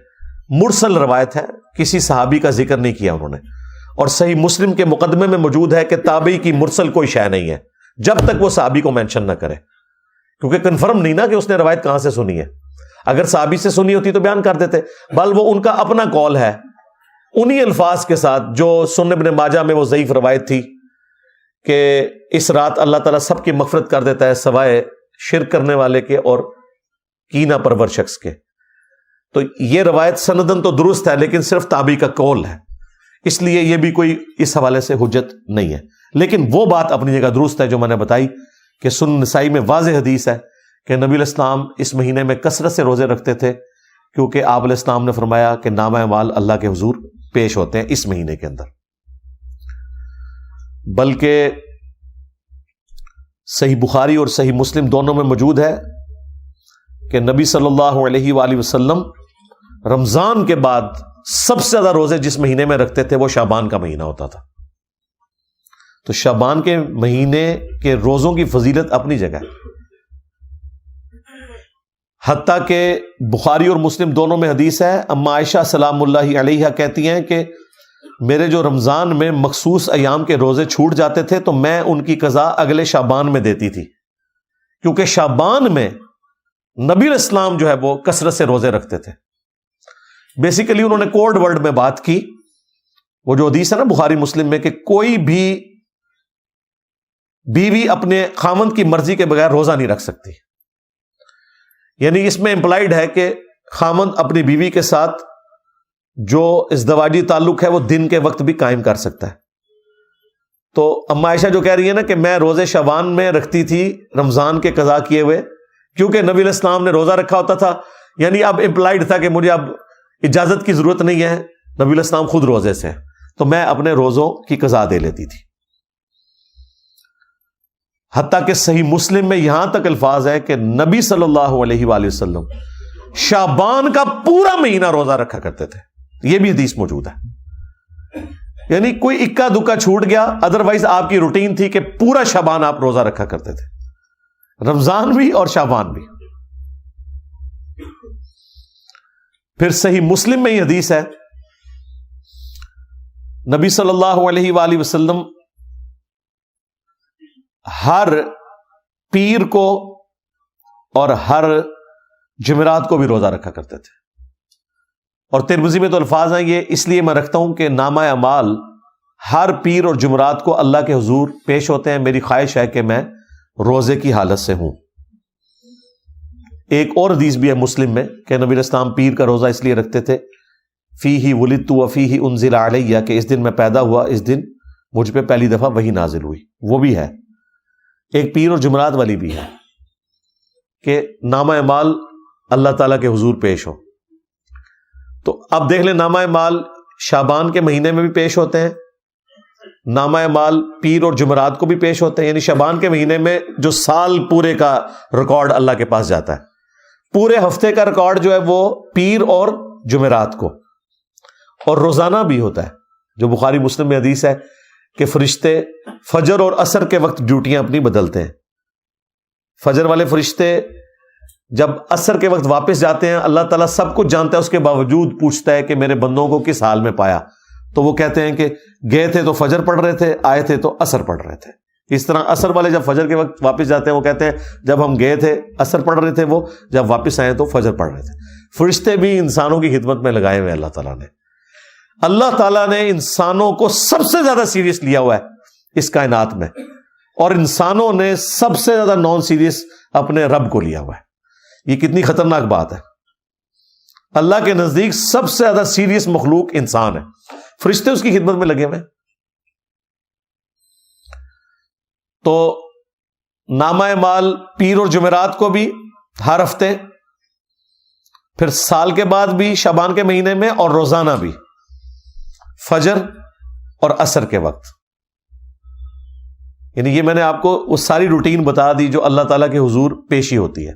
مرسل روایت ہے, کسی صحابی کا ذکر نہیں کیا انہوں نے, اور صحیح مسلم کے مقدمے میں موجود ہے کہ تابعی کی مرسل کوئی شے نہیں ہے جب تک وہ صحابی کو مینشن نہ کرے, کیونکہ کنفرم نہیں نا کہ اس نے روایت کہاں سے سنی ہے. اگر صحابی سے سنی ہوتی تو بیان کر دیتے, بل وہ ان کا اپنا قول ہے انہی الفاظ کے ساتھ جو سنن ابن ماجہ میں وہ ضعیف روایت تھی کہ اس رات اللہ تعالیٰ سب کی مغفرت کر دیتا ہے سوائے شرک کرنے والے کے اور کینہ پرور شخص کے. تو یہ روایت سندن تو درست ہے لیکن صرف تابعی کا قول ہے, اس لیے یہ بھی کوئی اس حوالے سے حجت نہیں ہے. لیکن وہ بات اپنی جگہ درست ہے جو میں نے بتائی کہ سنن نسائی میں واضح حدیث ہے کہ نبی علیہ السلام اس مہینے میں کثرت سے روزے رکھتے تھے, کیونکہ آپ علیہ السلام نے فرمایا کہ نامہ اعمال اللہ کے حضور پیش ہوتے ہیں اس مہینے کے اندر. بلکہ صحیح بخاری اور صحیح مسلم دونوں میں موجود ہے کہ نبی صلی اللہ علیہ وآلہ وسلم رمضان کے بعد سب سے زیادہ روزے جس مہینے میں رکھتے تھے وہ شعبان کا مہینہ ہوتا تھا. تو شعبان کے مہینے کے روزوں کی فضیلت اپنی جگہ ہے, حتیٰ کہ بخاری اور مسلم دونوں میں حدیث ہے. اما عائشہ سلام اللہ علیہا کہتی ہیں کہ میرے جو رمضان میں مخصوص ایام کے روزے چھوٹ جاتے تھے تو میں ان کی قضا اگلے شعبان میں دیتی تھی, کیونکہ شعبان میں نبی علیہ السلام جو ہے وہ کثرت سے روزے رکھتے تھے. بیسیکلی انہوں نے کوڈ ورڈ میں بات کی, وہ جو حدیث ہے نا بخاری مسلم میں کہ کوئی بھی بیوی اپنے خاوند کی مرضی کے بغیر روزہ نہیں رکھ سکتی. یعنی اس میں امپلائیڈ ہے کہ خاوند اپنی بیوی کے ساتھ جو ازدواجی تعلق ہے وہ دن کے وقت بھی قائم کر سکتا ہے. تو اما عائشہ جو کہہ رہی ہے نا کہ میں روزے شعبان میں رکھتی تھی رمضان کے قضا کیے ہوئے, کیونکہ نبی علیہ السلام نے روزہ رکھا ہوتا تھا, یعنی اب امپلائیڈ تھا کہ مجھے اب اجازت کی ضرورت نہیں ہے, نبی علیہ السلام خود روزے سے, تو میں اپنے روزوں کی قضا دے لیتی تھی. حتیٰ کہ صحیح مسلم میں یہاں تک الفاظ ہے کہ نبی صلی اللہ علیہ وآلہ وسلم شعبان کا پورا مہینہ روزہ رکھا کرتے تھے. یہ بھی حدیث موجود ہے. یعنی کوئی اکا دکا چھوٹ گیا، ادروائز آپ کی روٹین تھی کہ پورا شعبان آپ روزہ رکھا کرتے تھے، رمضان بھی اور شعبان بھی. پھر صحیح مسلم میں یہ حدیث ہے، نبی صلی اللہ علیہ وآلہ وسلم ہر پیر کو اور ہر جمعرات کو بھی روزہ رکھا کرتے تھے. اور ترمذی میں تو الفاظ ہیں، یہ اس لیے میں رکھتا ہوں کہ نامہ اعمال ہر پیر اور جمعرات کو اللہ کے حضور پیش ہوتے ہیں، میری خواہش ہے کہ میں روزے کی حالت سے ہوں. ایک اور حدیث بھی ہے مسلم میں کہ نبی علیہ السلام پیر کا روزہ اس لیے رکھتے تھے، فیہ ولدت وفیہ انزل علیہ، کہ اس دن میں پیدا ہوا، اس دن مجھ پہ پہلی دفعہ وحی نازل ہوئی. وہ بھی ہے. ایک پیر اور جمعرات والی بھی ہے کہ نامہ اعمال اللہ تعالیٰ کے حضور پیش ہو. تو اب دیکھ لیں، نامہ اعمال شعبان کے مہینے میں بھی پیش ہوتے ہیں، نامہ اعمال پیر اور جمعرات کو بھی پیش ہوتے ہیں. یعنی شعبان کے مہینے میں جو سال پورے کا ریکارڈ اللہ کے پاس جاتا ہے، پورے ہفتے کا ریکارڈ جو ہے وہ پیر اور جمعرات کو. اور روزانہ بھی ہوتا ہے، جو بخاری مسلم میں حدیث ہے کہ فرشتے فجر اور عصر کے وقت ڈیوٹیاں اپنی بدلتے ہیں. فجر والے فرشتے جب عصر کے وقت واپس جاتے ہیں، اللہ تعالیٰ سب کچھ جانتا ہے، اس کے باوجود پوچھتا ہے کہ میرے بندوں کو کس حال میں پایا. تو وہ کہتے ہیں کہ گئے تھے تو فجر پڑھ رہے تھے، آئے تھے تو عصر پڑھ رہے تھے. اس طرح عصر والے جب فجر کے وقت واپس جاتے ہیں، وہ کہتے ہیں جب ہم گئے تھے عصر پڑھ رہے تھے، وہ جب واپس آئے تو فجر پڑھ رہے تھے. فرشتے بھی انسانوں کی خدمت میں لگائے ہوئے اللہ تعالیٰ نے. اللہ تعالیٰ نے انسانوں کو سب سے زیادہ سیریس لیا ہوا ہے اس کائنات میں، اور انسانوں نے سب سے زیادہ نان سیریس اپنے رب کو لیا ہوا ہے. یہ کتنی خطرناک بات ہے. اللہ کے نزدیک سب سے زیادہ سیریس مخلوق انسان ہے، فرشتے اس کی خدمت میں لگے ہوئے. تو نامہ اعمال پیر اور جمعرات کو بھی ہر ہفتے، پھر سال کے بعد بھی شعبان کے مہینے میں، اور روزانہ بھی فجر اور عصر کے وقت. یعنی یہ میں نے آپ کو وہ ساری روٹین بتا دی جو اللہ تعالیٰ کے حضور پیشی ہوتی ہے.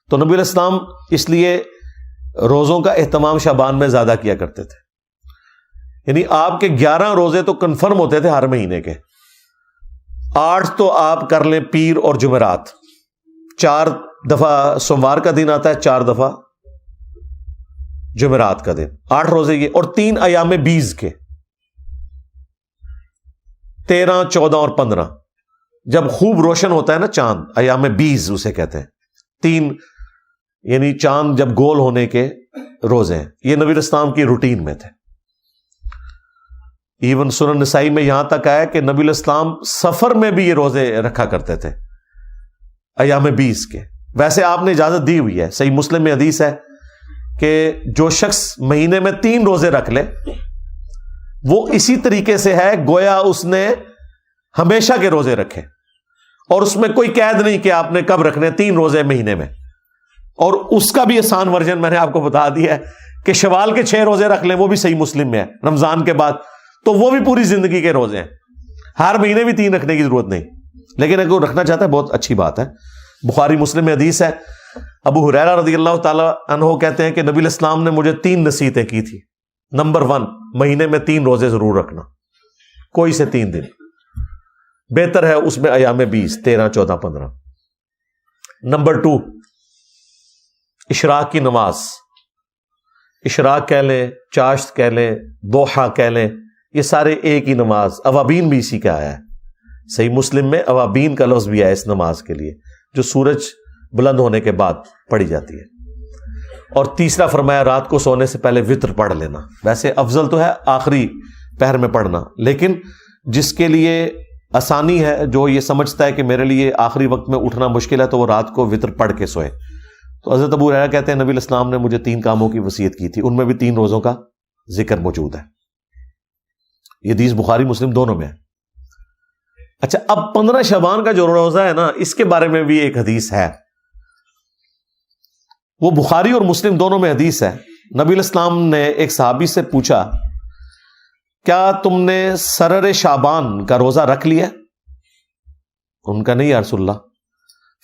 تو نبی علیہ السلام اس لیے روزوں کا اہتمام شعبان میں زیادہ کیا کرتے تھے. یعنی آپ کے 11 روزے تو کنفرم ہوتے تھے ہر مہینے کے، 8 تو آپ کر لیں پیر اور جمعرات، 4 دفعہ سوموار کا دن آتا ہے، 4 دفعہ جمعرات کا دن، 8 روزے یہ، اور 3 ایام بیز کے، 13، 14 اور 15. جب خوب روشن ہوتا ہے نا چاند، ایام بیز اسے کہتے ہیں. 3 یعنی چاند جب گول ہونے کے روزے ہیں. یہ نبی الاسلام کی روٹین میں تھے. ایون سنن نسائی میں یہاں تک آیا کہ نبی الاسلام سفر میں بھی یہ روزے رکھا کرتے تھے ایام بیز کے. ویسے آپ نے اجازت دی ہوئی ہے، صحیح مسلم میں حدیث ہے کہ جو شخص مہینے میں 3 روزے رکھ لے وہ اسی طریقے سے ہے گویا اس نے ہمیشہ کے روزے رکھے، اور اس میں کوئی قید نہیں کہ آپ نے کب رکھنے، 3 روزے مہینے میں. اور اس کا بھی آسان ورژن میں نے آپ کو بتا دیا ہے کہ شوال کے 6 روزے رکھ لیں، وہ بھی صحیح مسلم میں ہے رمضان کے بعد، تو وہ بھی پوری زندگی کے روزے ہیں. ہر مہینے بھی 3 رکھنے کی ضرورت نہیں، لیکن اگر وہ رکھنا چاہتا ہے بہت اچھی بات ہے. بخاری مسلم میں حدیث ہے، ابو ہریرہ رضی اللہ تعالیٰ عنہ کہتے ہیں کہ نبی علیہ السلام نے مجھے 3 نصیحتیں کی تھی. نمبر 1، مہینے میں 3 روزے ضرور رکھنا، کوئی سے 3 دن، بہتر ہے اس میں ایام 20، 13، 14، 15. نمبر 2، اشراق کی نماز، اشراق کہہ لیں، چاشت کہہ لیں، دوحہ کہہ لیں، یہ سارے ایک ہی نماز. اوابین بھی اسی کا آیا ہے، صحیح مسلم میں اوابین کا لفظ بھی آیا اس نماز کے لیے جو سورج بلند ہونے کے بعد پڑھی جاتی ہے. اور تیسرا فرمایا رات کو سونے سے پہلے وتر پڑھ لینا. ویسے افضل تو ہے آخری پہر میں پڑھنا، لیکن جس کے لیے آسانی ہے، جو یہ سمجھتا ہے کہ میرے لیے آخری وقت میں اٹھنا مشکل ہے، تو وہ رات کو وتر پڑھ کے سوئے. تو حضرت ابو ہریرہ کہتے ہیں نبی علیہ السلام نے مجھے 3 کاموں کی وصیت کی تھی، ان میں بھی 3 روزوں کا ذکر موجود ہے. یہ حدیث بخاری مسلم دونوں میں ہے. اچھا، اب 15 شعبان کا جو روزہ ہے نا، اس کے بارے میں بھی ایک حدیث ہے، وہ بخاری اور مسلم دونوں میں حدیث ہے. نبی علیہ السلام نے ایک صحابی سے پوچھا، کیا تم نے سرر شعبان کا روزہ رکھ لیا؟ ان کا نہیں یا رسول اللہ.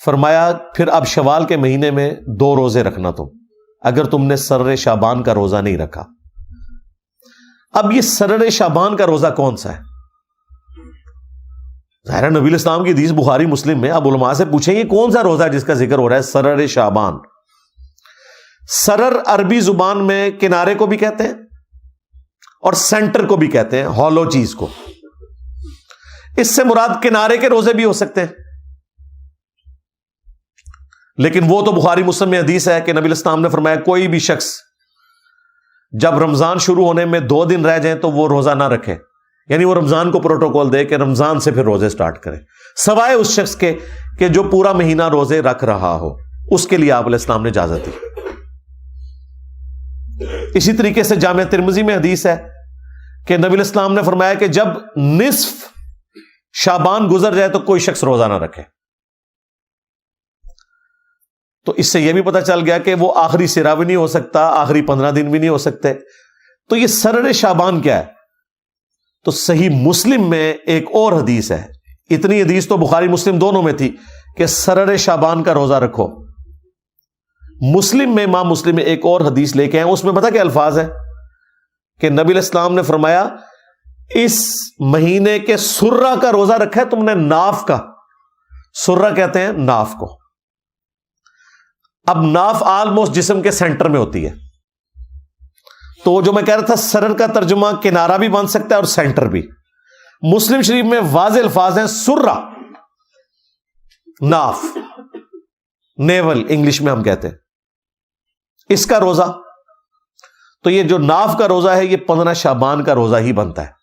فرمایا پھر اب شوال کے مہینے میں 2 روزے رکھنا تم، اگر تم نے سرر شعبان کا روزہ نہیں رکھا. اب یہ سرر شعبان کا روزہ کون سا ہے؟ ظاہر نبی الاسلام کی حدیث بخاری مسلم میں، اب علماء سے پوچھیں یہ کون سا روزہ ہے جس کا ذکر ہو رہا ہے سرر شعبان؟ سرر عربی زبان میں کنارے کو بھی کہتے ہیں اور سینٹر کو بھی کہتے ہیں، ہالو چیز کو. اس سے مراد کنارے کے روزے بھی ہو سکتے ہیں، لیکن وہ تو بخاری مسلم میں حدیث ہے کہ نبی الاسلام نے فرمایا کوئی بھی شخص جب رمضان شروع ہونے میں 2 دن رہ جائیں تو وہ روزہ نہ رکھے، یعنی وہ رمضان کو پروٹوکول دے کہ رمضان سے پھر روزے سٹارٹ کرے، سوائے اس شخص کے کہ جو پورا مہینہ روزے رکھ رہا ہو، اس کے لیے آپ علیہ السلام نے اجازت دی. اسی طریقے سے جامع ترمذی میں حدیث ہے کہ نبی الاسلام نے فرمایا کہ جب نصف شعبان گزر جائے تو کوئی شخص روزہ نہ رکھے. تو اس سے یہ بھی پتہ چل گیا کہ وہ آخری سرا بھی نہیں ہو سکتا، آخری 15 دن بھی نہیں ہو سکتے. تو یہ سرر شعبان کیا ہے؟ تو صحیح مسلم میں ایک اور حدیث ہے، اتنی حدیث تو بخاری مسلم دونوں میں تھی کہ سرر شعبان کا روزہ رکھو. مسلم میں، امام مسلم میں ایک اور حدیث لے کے آئے، اس میں پتہ کیا الفاظ ہے کہ نبی علیہ السلام نے فرمایا اس مہینے کے سرہ کا روزہ رکھا ہے تم نے، ناف کا. سرہ کہتے ہیں ناف کو. اب ناف آلموسٹ جسم کے سینٹر میں ہوتی ہے، تو جو میں کہہ رہا تھا سرر کا ترجمہ کنارہ بھی بن سکتا ہے اور سینٹر بھی. مسلم شریف میں واضح الفاظ ہیں سرہ، ناف، نیول انگلش میں ہم کہتے ہیں، اس کا روزہ. تو یہ جو ناف کا روزہ ہے یہ 15 شعبان کا روزہ ہی بنتا ہے.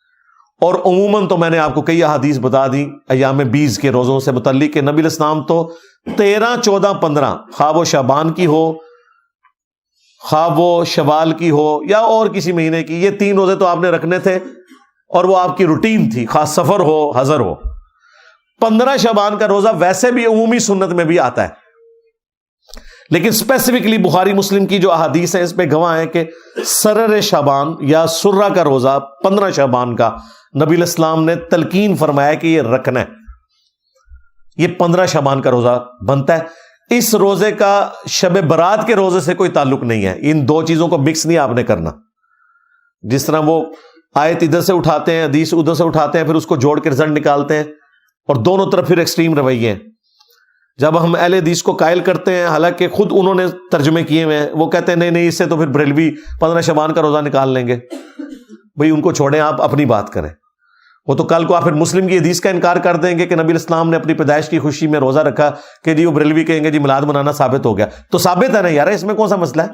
اور عموماً تو میں نے آپ کو کئی احادیث بتا دی ایام 20 کے روزوں سے متعلق کہ نبی الاسلام تو 13، 14، 15 خواہ وہ شعبان کی ہو، خواہ وہ شوال کی ہو یا اور کسی مہینے کی، یہ 3 روزے تو آپ نے رکھنے تھے اور وہ آپ کی روٹین تھی، خاص سفر ہو حضر ہو. 15 شعبان کا روزہ ویسے بھی عمومی سنت میں بھی آتا ہے، لیکن اسپیسیفکلی بخاری مسلم کی جو احادیث ہیں اس پہ گواہ ہیں کہ سرر شعبان یا سرہ کا روزہ 15 شعبان کا نبی علیہ السلام نے تلقین فرمایا کہ یہ رکھنا ہے. یہ 15 شعبان کا روزہ بنتا ہے. اس روزے کا شب برات کے روزے سے کوئی تعلق نہیں ہے. ان 2 چیزوں کو مکس نہیں آپ نے کرنا. جس طرح وہ آیت ادھر سے اٹھاتے ہیں، حدیث ادھر سے اٹھاتے ہیں، پھر اس کو جوڑ کے رزلٹ نکالتے ہیں، اور دونوں طرف پھر ایکسٹریم رویے ہیں. جب ہم اہل حدیث کو قائل کرتے ہیں، حالانکہ خود انہوں نے ترجمے کیے ہوئے ہیں، وہ کہتے ہیں نہیں اس سے تو پھر بریلوی 15 شعبان کا روزہ نکال لیں گے. بھئی ان کو چھوڑیں، آپ اپنی بات کریں. وہ تو کل کو آپ پھر مسلم کی حدیث کا انکار کر دیں گے کہ نبی الاسلام نے اپنی پیدائش کی خوشی میں روزہ رکھا کہ جی وہ بریلوی کہیں گے جی میلاد منانا ثابت ہو گیا. تو ثابت ہے نا یار، اس میں کون سا مسئلہ ہے؟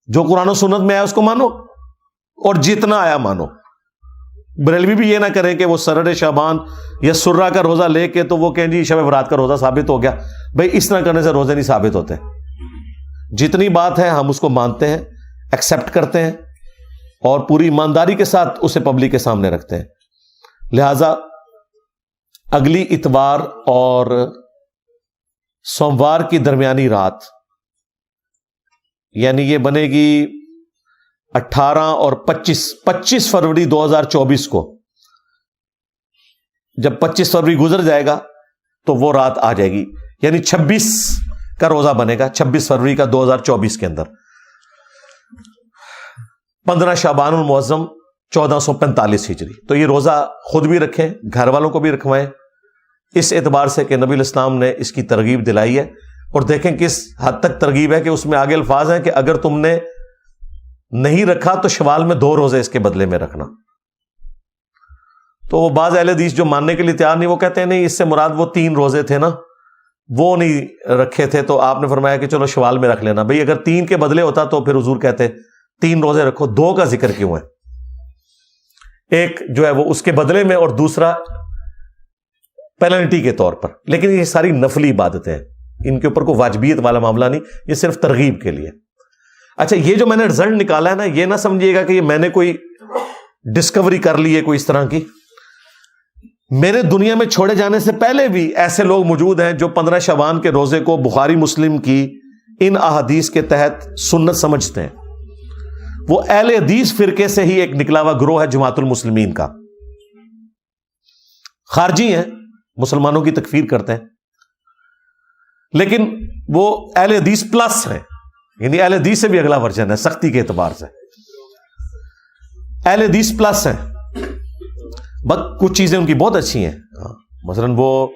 جو قرآن و سنت میں آیا اس کو مانو اور جتنا آیا مانو. بریلوی بھی یہ نہ کریں کہ وہ سرر شعبان یا سرہ کا روزہ لے کے تو وہ کہیں جی شب برات کا روزہ ثابت ہو گیا. بھئی اس طرح کرنے سے روزے نہیں ثابت ہوتے. جتنی بات ہے ہم اس کو مانتے ہیں، ایکسپٹ کرتے ہیں اور پوری ایمانداری کے ساتھ اسے پبلک کے سامنے رکھتے ہیں. لہذا اگلی اتوار اور سوموار کی درمیانی رات، یعنی یہ بنے گی 18 اور 25 فروری 2024 کو، جب 25 فروری گزر جائے گا تو وہ رات آ جائے گی، یعنی 26 کا روزہ بنے گا 26 فروری کا 2024 کے اندر. 15 شعبان المعظم 1445 ہجری. تو یہ روزہ خود بھی رکھیں، گھر والوں کو بھی رکھوائیں، اس اعتبار سے کہ نبی الاسلام نے اس کی ترغیب دلائی ہے. اور دیکھیں کس حد تک ترغیب ہے کہ اس میں آگے الفاظ ہیں کہ اگر تم نے نہیں رکھا تو شوال میں 2 روزے اس کے بدلے میں رکھنا. تو وہ بعض اہل حدیث جو ماننے کے لیے تیار نہیں، وہ کہتے ہیں نہیں اس سے مراد وہ 3 روزے تھے نا، وہ نہیں رکھے تھے تو آپ نے فرمایا کہ چلو شوال میں رکھ لینا. بھئی اگر 3 کے بدلے ہوتا تو پھر حضور کہتے 3 روزے رکھو، 2 کا ذکر کیوں ہے؟ ایک جو ہے وہ اس کے بدلے میں اور دوسرا پینلٹی کے طور پر. لیکن یہ ساری نفلی عبادتیں ہیں، ان کے اوپر کوئی واجبیت والا معاملہ نہیں، یہ صرف ترغیب کے لیے. اچھا یہ جو میں نے رزلٹ نکالا ہے نا، یہ نہ سمجھیے گا کہ یہ میں نے کوئی ڈسکوری کر لی ہے کوئی اس طرح کی. میرے دنیا میں چھوڑے جانے سے پہلے بھی ایسے لوگ موجود ہیں جو 15 شعبان کے روزے کو بخاری مسلم کی ان احادیث کے تحت سنت سمجھتے ہیں. وہ اہل حدیث فرقے سے ہی ایک نکلا ہوا گروہ ہے جماعت المسلمین کا. خارجی ہیں، مسلمانوں کی تکفیر کرتے ہیں، لیکن وہ اہل حدیث پلس ہیں، یعنی اہل حدیث سے بھی اگلا ورژن ہے سختی کے اعتبار سے. اہل حدیث پلس ہیں، بس کچھ چیزیں ان کی بہت اچھی ہیں. مثلاً وہ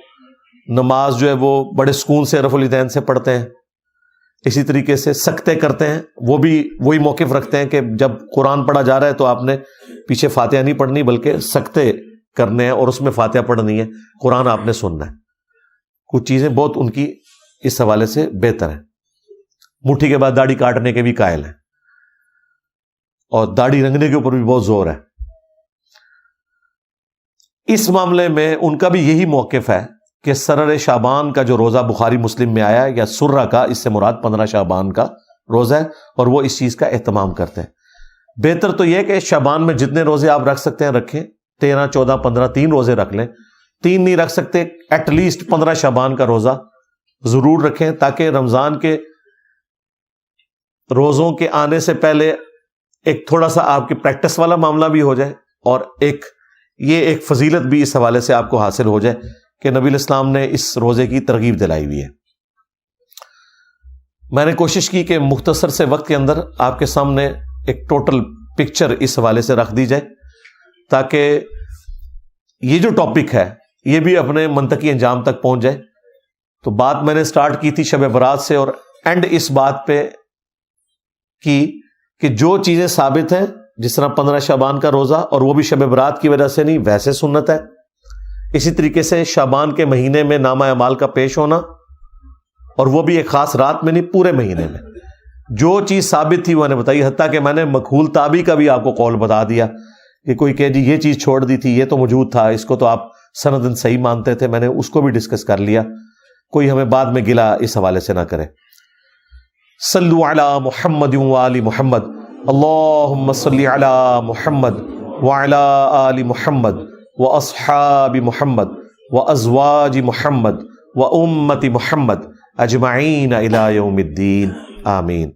نماز جو ہے وہ بڑے سکون سے رفع الیدین سے پڑھتے ہیں، اسی طریقے سے سکتے کرتے ہیں، وہ بھی وہی موقف رکھتے ہیں کہ جب قرآن پڑھا جا رہا ہے تو آپ نے پیچھے فاتحہ نہیں پڑھنی بلکہ سکتے کرنے ہیں اور اس میں فاتحہ پڑھنی ہے، قرآن آپ نے سننا ہے. کچھ چیزیں بہت ان کی اس حوالے سے بہتر ہیں. مٹھی کے بعد داڑھی کاٹنے کے بھی قائل ہیں، اور داڑھی رنگنے کے اوپر بھی بہت زور ہے. اس معاملے میں ان کا بھی یہی موقف ہے کہ سرر شعبان کا جو روزہ بخاری مسلم میں آیا ہے یا سرہ کا، اس سے مراد 15 شعبان کا روزہ ہے، اور وہ اس چیز کا اہتمام کرتے ہیں. بہتر تو یہ ہے کہ شعبان میں جتنے روزے آپ رکھ سکتے ہیں رکھیں، 13 14 15 3 روزے رکھ لیں. 3 نہیں رکھ سکتے ایٹ لیسٹ 15 شعبان کا روزہ ضرور رکھیں، تاکہ رمضان کے روزوں کے آنے سے پہلے ایک تھوڑا سا آپ کی پریکٹس والا معاملہ بھی ہو جائے، اور ایک فضیلت بھی اس حوالے سے آپ کو حاصل ہو جائے کہ نبی الاسلام نے اس روزے کی ترغیب دلائی ہوئی ہے. میں نے کوشش کی کہ مختصر سے وقت کے اندر آپ کے سامنے ایک ٹوٹل پکچر اس حوالے سے رکھ دی جائے، تاکہ یہ جو ٹاپک ہے یہ بھی اپنے منطقی انجام تک پہنچ جائے. تو بات میں نے سٹارٹ کی تھی شب برات سے، اور اینڈ اس بات پہ کی کہ جو چیزیں ثابت ہیں، جس طرح 15 شعبان کا روزہ، اور وہ بھی شب برات کی وجہ سے نہیں، ویسے سنت ہے. اسی طریقے سے شعبان کے مہینے میں نامہ اعمال کا پیش ہونا، اور وہ بھی ایک خاص رات میں نہیں، پورے مہینے میں. جو چیز ثابت تھی وہ نے بتائی، حتیٰ کہ میں نے مکحول تابی کا بھی آپ کو قول بتا دیا کہ کوئی کہ جی یہ چیز چھوڑ دی تھی، یہ تو موجود تھا، اس کو تو آپ سندن صحیح مانتے تھے، میں نے اس کو بھی ڈسکس کر لیا. کوئی ہمیں بعد میں گلا اس حوالے سے نہ کرے. صلو علی محمد وآل محمد، اللہم صلی علی محمد وعلی آل محمد واصحاب محمد وازواج محمد وامت محمد اجمعین الی یوم الدین، آمین.